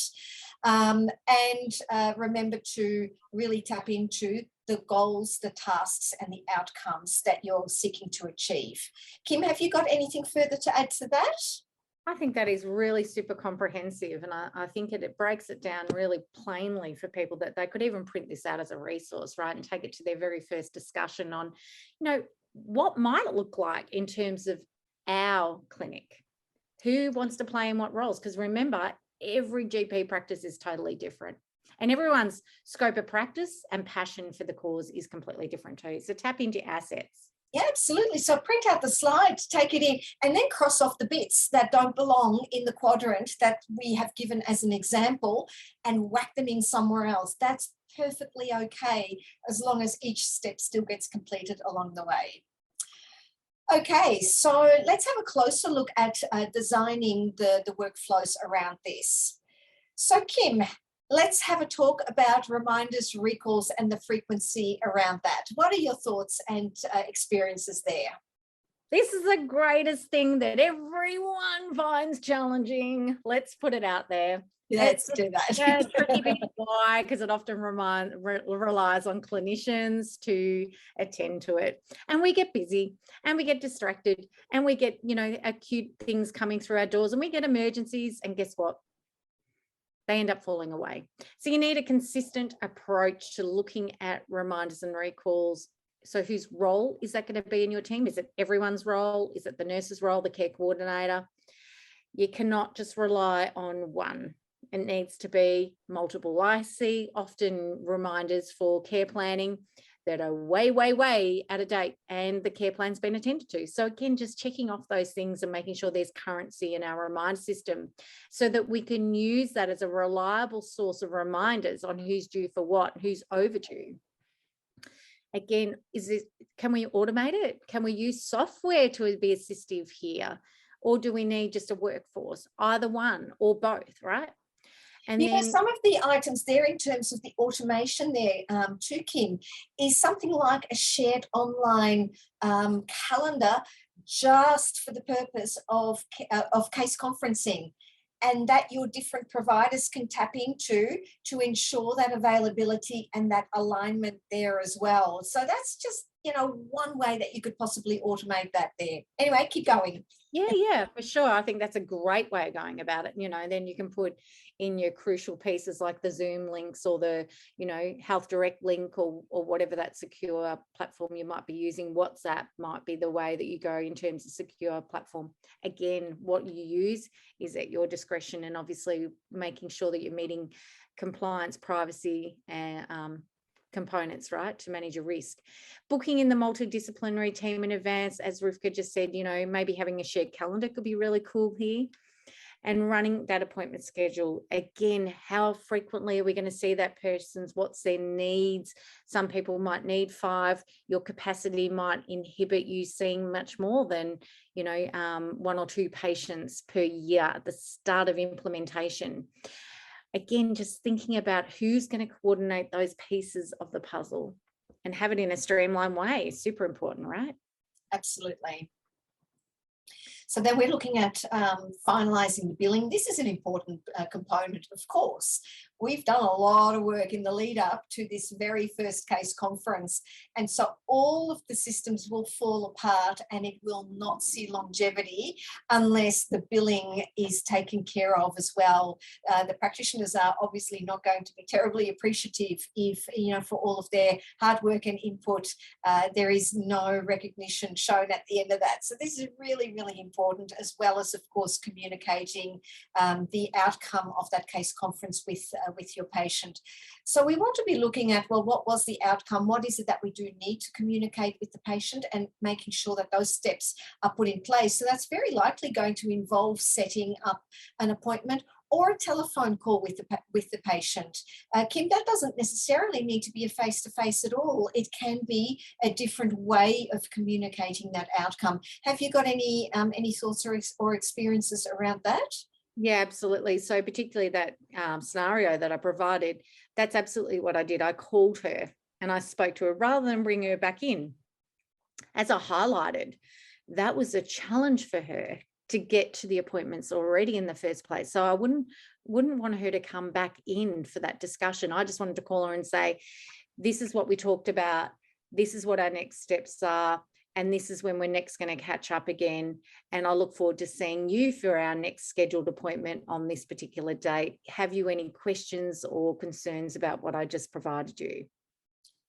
Remember to really tap into the goals, the tasks, and the outcomes that you're seeking to achieve. Kim, have you got anything further to add to that? I think that is really super comprehensive, and I think it breaks it down really plainly for people that they could even print this out as a resource, right, and take it to their very first discussion on, what might it look like in terms of our clinic? Who wants to play in what roles? Because remember, every GP practice is totally different, and everyone's scope of practice and passion for the cause is completely different too. So tap into assets. Yeah, absolutely. So print out the slides, take it in, and then cross off the bits that don't belong in the quadrant that we have given as an example and whack them in somewhere else. That's perfectly okay, as long as each step still gets completed along the way. Okay, so let's have a closer look at designing the workflows around this. So Kim, let's have a talk about reminders, recalls, and the frequency around that. What are your thoughts and experiences there? This is the greatest thing that everyone finds challenging. Let's put it out there. Let's do that. Yeah, tricky bit. Why? Because it often relies on clinicians to attend to it. And we get busy and we get distracted and we get, acute things coming through our doors and we get emergencies. And guess what? They end up falling away. So you need a consistent approach to looking at reminders and recalls. So whose role is that going to be in your team? Is it everyone's role? Is it the nurse's role, the care coordinator? You cannot just rely on one. It needs to be multiple. I see often reminders for care planning that are way, way, way out of date and the care plan's been attended to. So again, just checking off those things and making sure there's currency in our reminder system so that we can use that as a reliable source of reminders on who's due for what, who's overdue. Again, can we automate it? Can we use software to be assistive here? Or do we need just a workforce? Either one or both, right? And then, some of the items there in terms of the automation there too, Kim, is something like a shared online calendar just for the purpose of case conferencing, and that your different providers can tap into to ensure that availability and that alignment there as well. So that's just, one way that you could possibly automate that there. Anyway, keep going. Yeah, for sure. I think that's a great way of going about it. Then you can put in your crucial pieces like the Zoom links or the, Health Direct link or whatever that secure platform you might be using. WhatsApp might be the way that you go in terms of secure platform. Again, what you use is at your discretion, and obviously making sure that you're meeting compliance, privacy, and components, right, to manage your risk. Booking in the multidisciplinary team in advance, as Rivka just said, maybe having a shared calendar could be really cool here. And running that appointment schedule. Again, how frequently are we going to see that person's, what's their needs? Some people might need 5. Your capacity might inhibit you seeing much more than, 1 or 2 patients per year at the start of implementation. Again, just thinking about who's going to coordinate those pieces of the puzzle and have it in a streamlined way is super important, right? Absolutely. So then we're looking at finalising the billing. This is an important component, of course. We've done a lot of work in the lead up to this very first case conference. And so all of the systems will fall apart and it will not see longevity unless the billing is taken care of as well. The practitioners are obviously not going to be terribly appreciative if, for all of their hard work and input, there is no recognition shown at the end of that. So this is really, really important, as well as, of course, communicating the outcome of that case conference with your patient. So we want to be looking at, well, what was the outcome? What is it that we do need to communicate with the patient, and making sure that those steps are put in place. So that's very likely going to involve setting up an appointment or a telephone call with the patient. Kim, that doesn't necessarily need to be a face-to-face at all. It can be a different way of communicating that outcome. Have you got any thoughts or experiences around that? Yeah, absolutely. So particularly that scenario that I provided, that's absolutely what I did. I called her and I spoke to her rather than bring her back in. As I highlighted, that was a challenge for her to get to the appointments already in the first place. So I wouldn't want her to come back in for that discussion. I just wanted to call her and say, this is what we talked about, this is what our next steps are, and this is when we're next going to catch up again. And I look forward to seeing you for our next scheduled appointment on this particular date. Have you any questions or concerns about what I just provided you?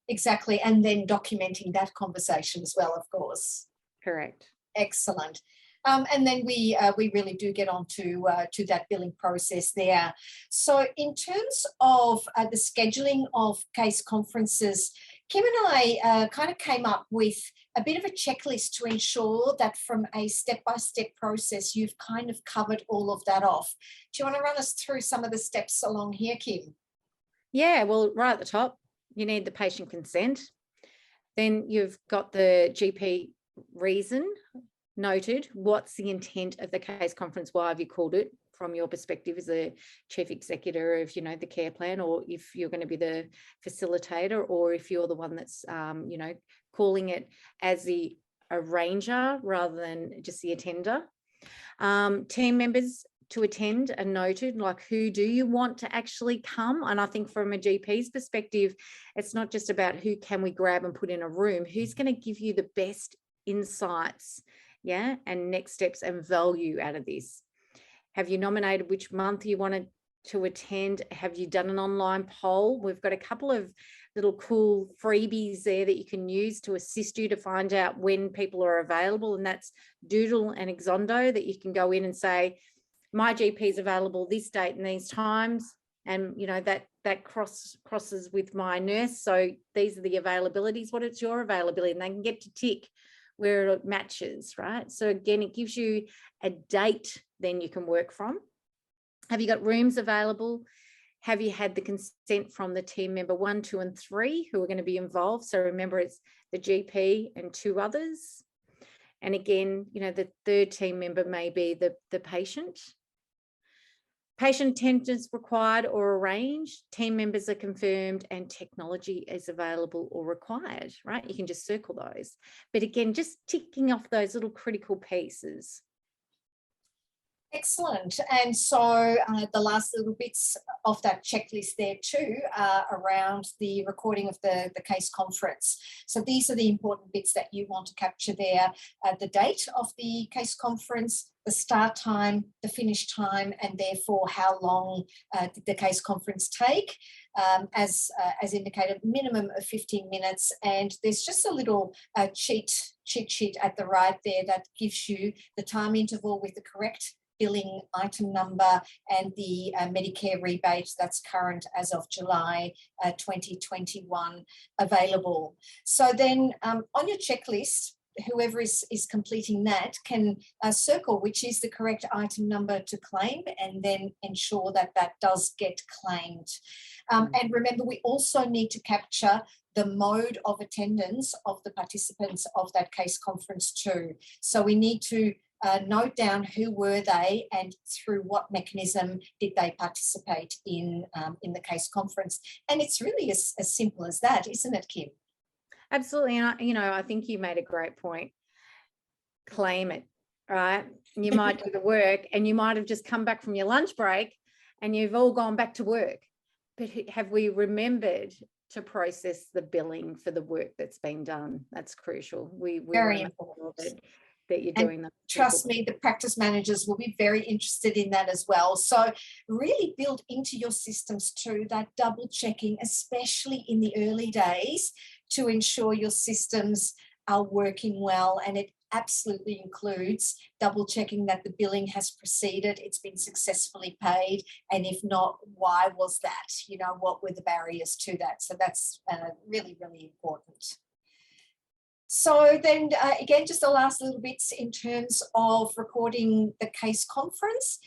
Exactly. And then documenting that conversation as well, of course. Correct. Excellent. And then we really do get on to that billing process there. So in terms of the scheduling of case conferences, Kim and I kind of came up with a bit of a checklist to ensure that from a step-by-step process, you've kind of covered all of that off. Do you want to run us through some of the steps along here, Kim? Yeah, well, right at the top, you need the patient consent. Then you've got the GP reason noted. What's the intent of the case conference? Why have you called it from your perspective as a chief executive of, the care plan, or if you're going to be the facilitator, or if you're the one that's, calling it as the arranger rather than just the attender. Team members to attend are noted, like who do you want to actually come? And I think from a GP's perspective, it's not just about who can we grab and put in a room, who's going to give you the best insights, and next steps and value out of this. Have you nominated which month you wanted to attend? Have you done an online poll? We've got a couple of little cool freebies there that you can use to assist you to find out when people are available, and that's Doodle and Exondo, that you can go in and say, my GP is available this date and these times, and that crosses with my nurse, so these are the availabilities. What is your availability? And they can get to tick where it matches, right? So again, it gives you a date then you can work from. Have you got rooms available? Have you had the consent from the team member 1, 2, and 3 who are going to be involved? So remember, it's the GP and 2 others. And again, the third team member may be the patient. Patient attendance required or arranged, team members are confirmed, and technology is available or required, right? You can just circle those. But again, just ticking off those little critical pieces. Excellent. And so the last little bits of that checklist there too are around the recording of the case conference. So these are the important bits that you want to capture there. The date of the case conference, the start time, the finish time, and therefore how long did the case conference take. As indicated, minimum of 15 minutes. And there's just a little cheat sheet at the right there that gives you the time interval with the correct billing item number and the Medicare rebate that's current as of July 2021 available. So then on your checklist, whoever is completing that can circle which is the correct item number to claim, and then ensure that that does get claimed. And remember, we also need to capture the mode of attendance of the participants of that case conference too. So we need to note down who were they and through what mechanism did they participate in the case conference. And it's really as simple as that, isn't it, Kim? Absolutely. And I think you made a great point. Claim it, right? You might do the work and you might have just come back from your lunch break and you've all gone back to work. But have we remembered to process the billing for the work that's been done? That's crucial. We very important that you're doing that. Trust me, the practice managers will be very interested in that as well. So really build into your systems too that double checking, especially in the early days, to ensure your systems are working well. And it absolutely includes double checking that the billing has proceeded, it's been successfully paid, and if not, why was that? What were the barriers to that? So that's really, really important. So then again, just the last little bits in terms of recording the case conference.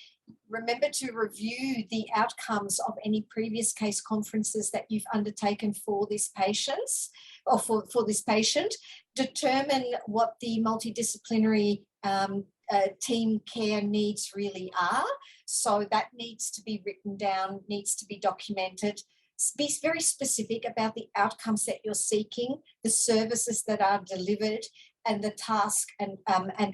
Remember to review the outcomes of any previous case conferences that you've undertaken for this patient or for this patient. Determine what the multidisciplinary team care needs really are. So that needs to be written down, needs to be documented. Be very specific about the outcomes that you're seeking, the services that are delivered, and the task and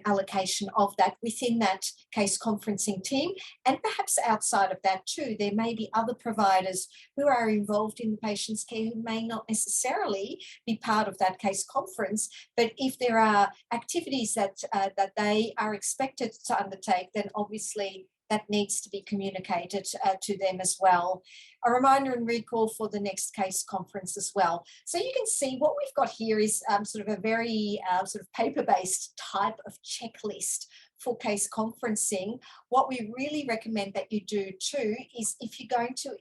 allocation of that within that case conferencing team. And perhaps outside of that too, there may be other providers who are involved in the patient's care who may not necessarily be part of that case conference. But if there are activities that they are expected to undertake, then obviously that needs to be communicated to them as well. A reminder and recall for the next case conference as well. So you can see what we've got here is sort of a very sort of paper-based type of checklist for case conferencing. What we really recommend that you do too is, if you're going to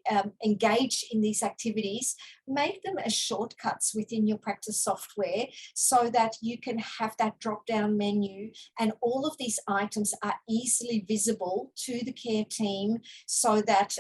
engage in these activities, make them as shortcuts within your practice software so that you can have that drop-down menu and all of these items are easily visible to the care team, so that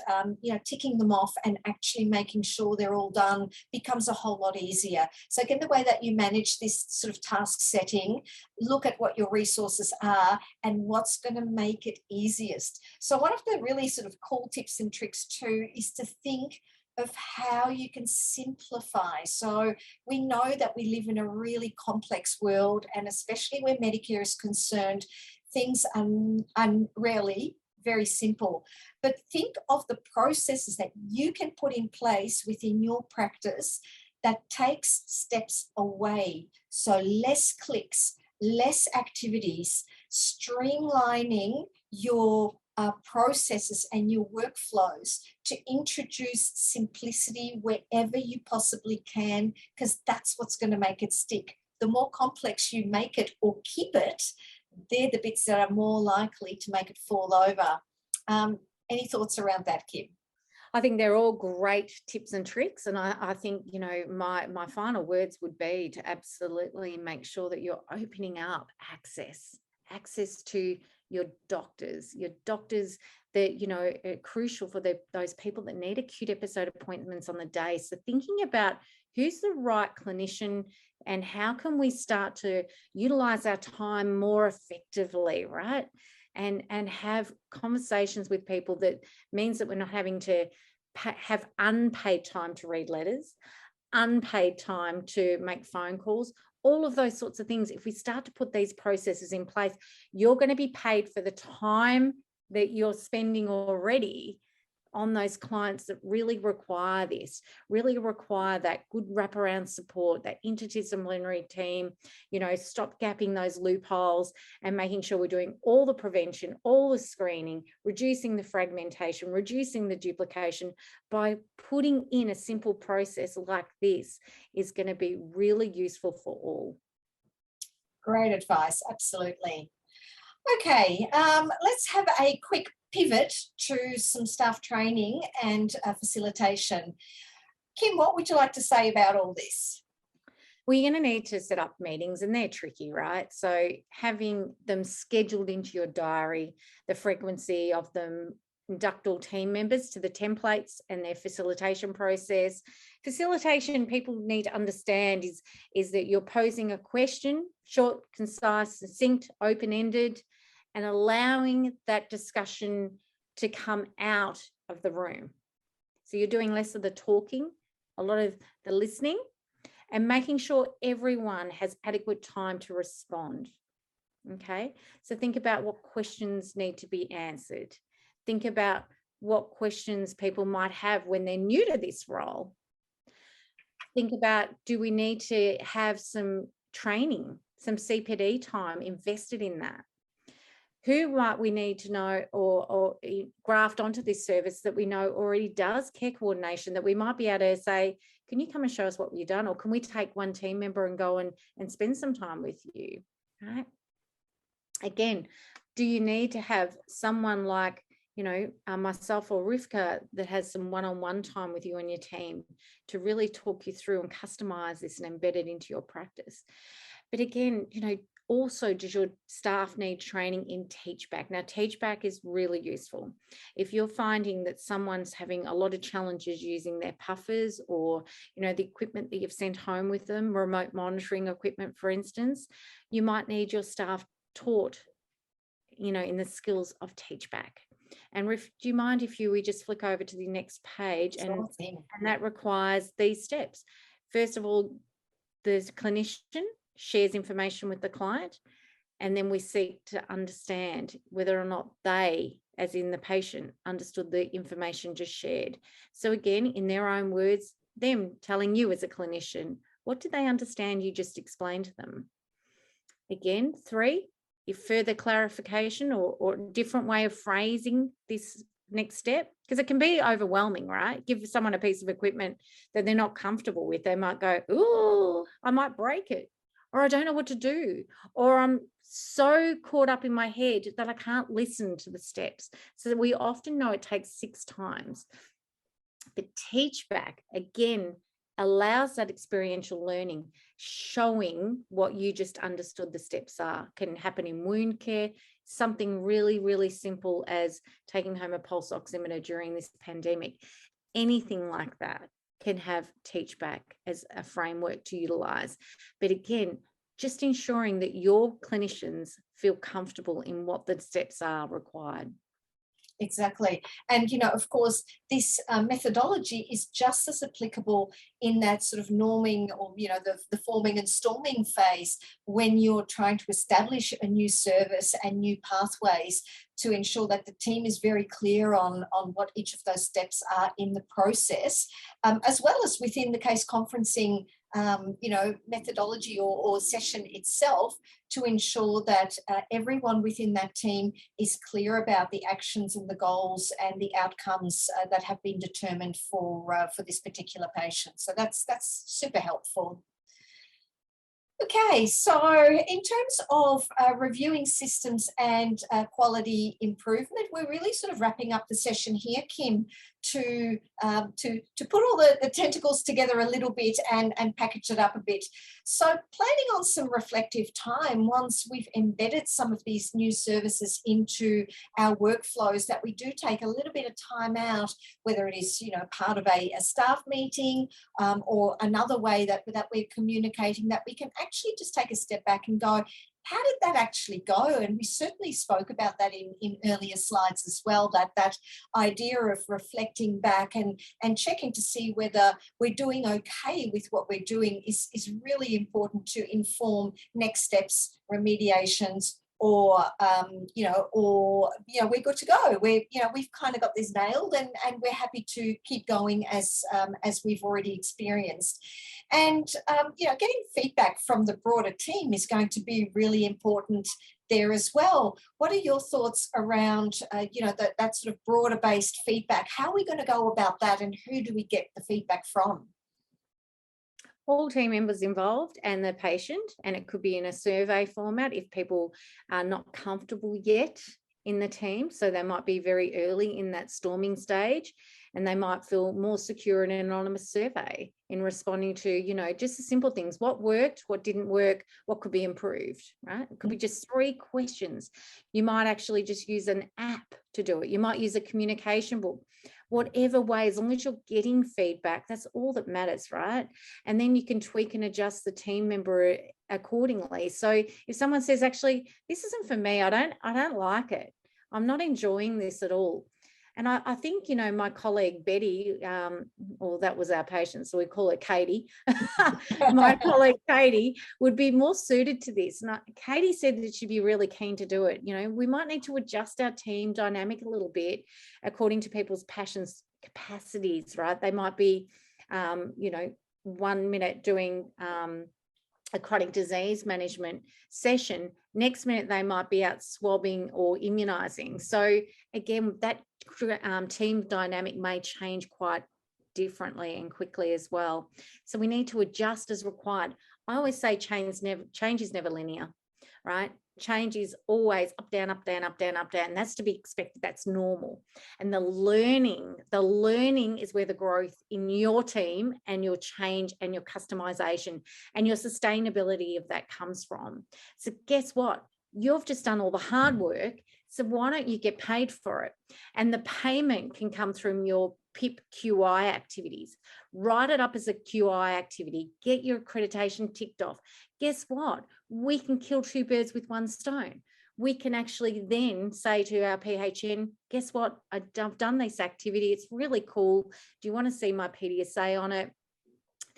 ticking them off and actually making sure they're all done becomes a whole lot easier. So again, the way that you manage this sort of task setting, look at what your resources are and what's going to make it easiest. So one of the really sort of cool tips and tricks too is to think of how you can simplify. So we know that we live in a really complex world, and especially where Medicare is concerned, things are rarely very simple. But think of the processes that you can put in place within your practice that takes steps away. So less clicks, less activities, streamlining your processes and your workflows to introduce simplicity wherever you possibly can, because that's what's going to make it stick. The more complex you make it or keep it, they're the bits that are more likely to make it fall over. Any thoughts around that, Kim? I think they're all great tips and tricks. And I think, my final words would be to absolutely make sure that you're opening up access to your doctors that, are crucial for those people that need acute episode appointments on the day. So thinking about who's the right clinician and how can we start to utilize our time more effectively, right? And have conversations with people that means that we're not having to have unpaid time to read letters, unpaid time to make phone calls, all of those sorts of things. If we start to put these processes in place, you're going to be paid for the time that you're spending already on those clients that really require that good wraparound support, that interdisciplinary team, stop gapping those loopholes and making sure we're doing all the prevention, all the screening, reducing the fragmentation, reducing the duplication. By putting in a simple process like this is going to be really useful for all. Great advice, absolutely. Okay, let's have a quick pivot to some staff training and facilitation. Kim, what would you like to say about all this? Well, you're going to need to set up meetings, and they're tricky, right? So having them scheduled into your diary, the frequency of them, induct all team members to the templates and their facilitation process. Facilitation, people need to understand is that you're posing a question, short, concise, succinct, open-ended, and allowing that discussion to come out of the room. So you're doing less of the talking, a lot of the listening, and making sure everyone has adequate time to respond. Okay, so think about what questions need to be answered. Think about what questions people might have when they're new to this role. Think about, do we need to have some training, some CPD time invested in that? Who might we need to know or graft onto this service that we know already does care coordination, that we might be able to say, can you come and show us what you've done? Or can we take one team member and go and spend some time with you, right? Again, do you need to have someone like, myself or Rivka that has some one-on-one time with you and your team to really talk you through and customize this and embed it into your practice? But again, also, does your staff need training in teach back? Now, teach back is really useful. If you're finding that someone's having a lot of challenges using their puffers or, the equipment that you've sent home with them, remote monitoring equipment, for instance, you might need your staff taught, in the skills of teach back. And do you mind if we just flick over to the next page? And that requires these steps. First of all, the clinician shares information with the client, and then we seek to understand whether or not they, as in the patient, understood the information just shared. So again, in their own words, them telling you as a clinician, what did they understand you just explained to them? Again, 3, if further clarification or different way of phrasing this next step, because it can be overwhelming, right? Give someone a piece of equipment that they're not comfortable with. They might go, "Ooh, I might break it," or "I don't know what to do," or "I'm so caught up in my head that I can't listen to the steps." So we often know it takes 6 times. But teach back, again, allows that experiential learning, showing what you just understood the steps are. Can happen in wound care, something really, really simple as taking home a pulse oximeter during this pandemic. Anything like that can have teach back as a framework to utilize. But again, just ensuring that your clinicians feel comfortable in what the steps are required. Exactly. And, of course, this methodology is just as applicable in that sort of norming or, the forming and storming phase when you're trying to establish a new service and new pathways to ensure that the team is very clear on what each of those steps are in the process, as well as within the case conferencing methodology or session itself, to ensure that everyone within that team is clear about the actions and the goals and the outcomes that have been determined for this particular patient. So that's super helpful. Okay, so in terms of reviewing systems and quality improvement, we're really sort of wrapping up the session here, Kim, to put all the tentacles together a little bit and package it up a bit. So planning on some reflective time once we've embedded some of these new services into our workflows, that we do take a little bit of time out, whether it is part of a staff meeting or another way that we're communicating, that we can actually just take a step back and go, how did that actually go? And we certainly spoke about that in earlier slides as well, that idea of reflecting back and checking to see whether we're doing okay with what we're doing is really important to inform next steps, remediations, or we're good to go. We've kind of got this nailed, and we're happy to keep going as we've already experienced. And getting feedback from the broader team is going to be really important there as well. What are your thoughts around that sort of broader based feedback? How are we going to go about that, and who do we get the feedback from? All team members involved and the patient, and it could be in a survey format if people are not comfortable yet in the team. So they might be very early in that storming stage, and they might feel more secure in an anonymous survey in responding to, just the simple things. What worked, what didn't work, what could be improved, right? It could be just 3 questions. You might actually just use an app to do it. You might use a communication book. Whatever way, as long as you're getting feedback, that's all that matters, right? And then you can tweak and adjust the team member accordingly. So if someone says, actually, this isn't for me, I don't like it, I'm not enjoying this at all. And I think, my colleague Betty, or that was our patient, so we call her Katie. My colleague Katie would be more suited to this. And Katie said that she'd be really keen to do it. We might need to adjust our team dynamic a little bit according to people's passions, capacities, right? They might be, 1 minute doing a chronic disease management session. Next minute, they might be out swabbing or immunising. So again, that team dynamic may change quite differently and quickly as well. So we need to adjust as required. I always say change is never linear, right? Change is always up, down, up, down, up, down, up, down. That's to be expected. That's normal. And the learning is where the growth in your team and your change and your customization and your sustainability of that comes from. So guess what? You've just done all the hard work. So why don't you get paid for it? And the payment can come through your PIP QI activities. Write it up as a QI activity. Get your accreditation ticked off. Guess what? We can kill 2 birds with 1 stone. We can actually then say to our PHN, guess what? I've done this activity. It's really cool. Do you want to see my PDSA on it?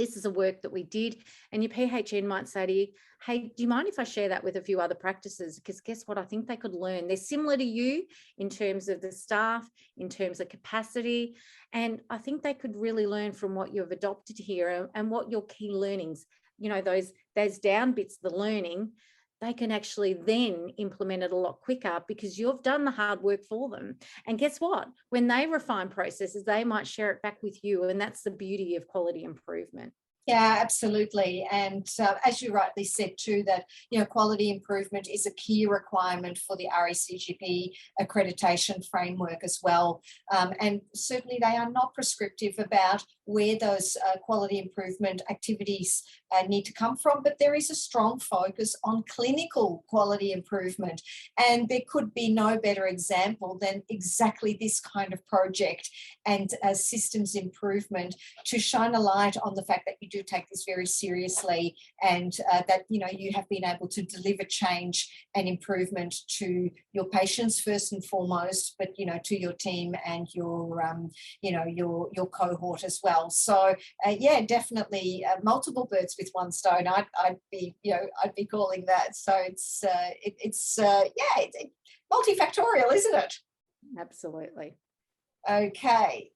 this is a work that we did, and your PHN might say to you, hey, do you mind if I share that with a few other practices? Because guess what? I think they could learn. They're similar to you in terms of the staff, in terms of capacity. And I think they could really learn from what you've adopted here and what your key learnings, those down bits, the learning, they can actually then implement it a lot quicker because you've done the hard work for them. And guess what? When they refine processes, they might share it back with you. And that's the beauty of quality improvement. Yeah, absolutely. And as you rightly said too, that, quality improvement is a key requirement for the RACGP accreditation framework as well. And certainly they are not prescriptive about where those quality improvement activities need to come from, but there is a strong focus on clinical quality improvement. And there could be no better example than exactly this kind of project and systems improvement to shine a light on the fact that you do take this very seriously, and that you have been able to deliver change and improvement to your patients first and foremost, but to your team and your your cohort as well. So yeah, definitely multiple birds with one stone. I'd be calling that. So it's multifactorial, isn't it? Absolutely. Okay.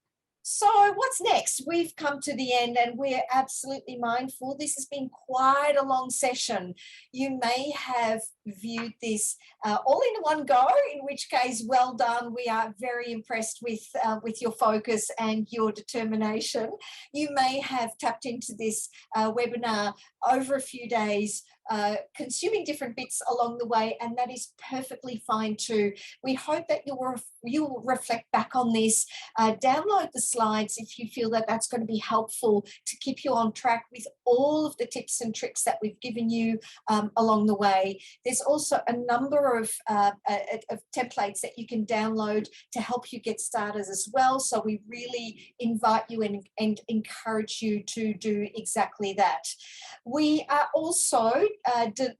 So what's next? We've come to the end and we're absolutely mindful. This has been quite a long session. You may have viewed this all in one go, in which case, well done. We are very impressed with your focus and your determination. You may have tapped into this webinar over a few days, consuming different bits along the way, and that is perfectly fine too. We hope that you'll reflect back on this, download the slides if you feel that that's going to be helpful to keep you on track with all of the tips and tricks that we've given you along the way. There's also a number of templates that you can download to help you get started as well. So we really invite you and encourage you to do exactly that. We are also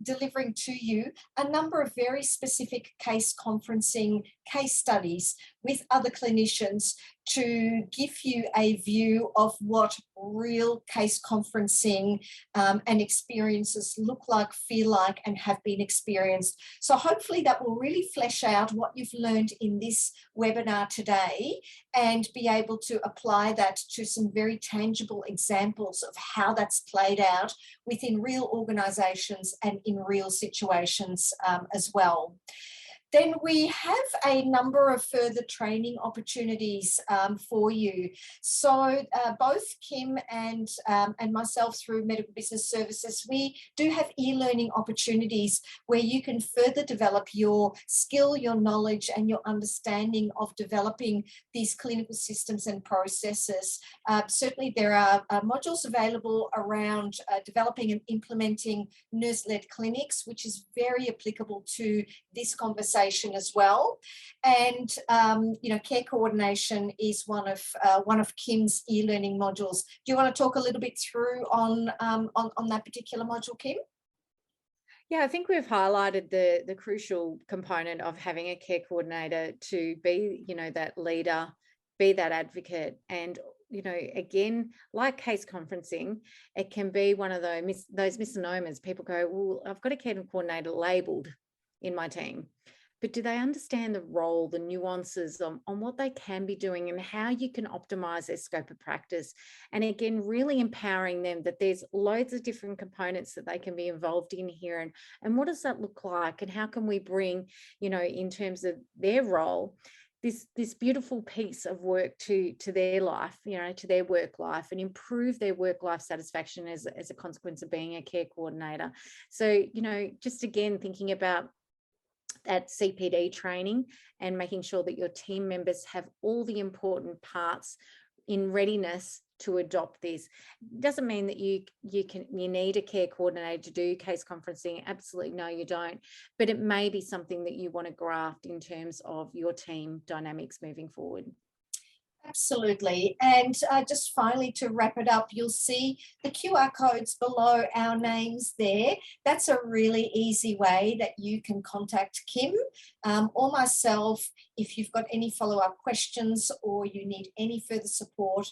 delivering to you a number of very specific case conferencing case studies with other clinicians to give you a view of what real case conferencing and experiences look like, feel like, and have been experienced. So hopefully that will really flesh out what you've learned in this webinar today and be able to apply that to some very tangible examples of how that's played out within real organisations and in real situations as well. Then we have a number of further training opportunities for you. So both Kim and myself through Medical Business Services, we do have e-learning opportunities where you can further develop your skill, your knowledge, and your understanding of developing these clinical systems and processes. Certainly there are modules available around developing and implementing nurse-led clinics, which is very applicable to this conversation as well. And care coordination is one of Kim's e-learning modules. Do you want to talk a little bit through on that particular module, Kim? Yeah, I think we've highlighted the crucial component of having a care coordinator to be, that leader, be that advocate. And again, like case conferencing, it can be one of those misnomers. People go, well, I've got a care coordinator labelled in my team. But do they understand the role, the nuances on what they can be doing and how you can optimize their scope of practice? And again, really empowering them that there's loads of different components that they can be involved in here. And what does that look like? And how can we bring, in terms of their role, this beautiful piece of work to their life, to their work life, and improve their work-life satisfaction as a consequence of being a care coordinator. So, just again, thinking about that CPD training and making sure that your team members have all the important parts in readiness to adopt this. Doesn't mean that you need a care coordinator to do case conferencing. Absolutely no, you don't. But it may be something that you want to graft in terms of your team dynamics moving forward. Absolutely. And just finally to wrap it up, you'll see the QR codes below our names there. That's a really easy way that you can contact Kim or myself if you've got any follow-up questions or you need any further support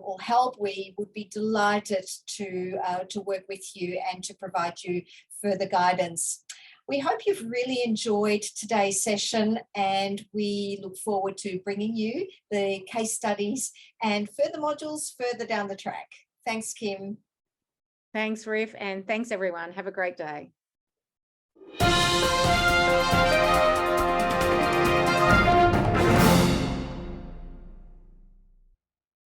or help, we would be delighted to work with you and to provide you further guidance. We hope you've really enjoyed today's session, and we look forward to bringing you the case studies and further modules further down the track. Thanks, Kim. Thanks, Riff, and thanks everyone. Have a great day.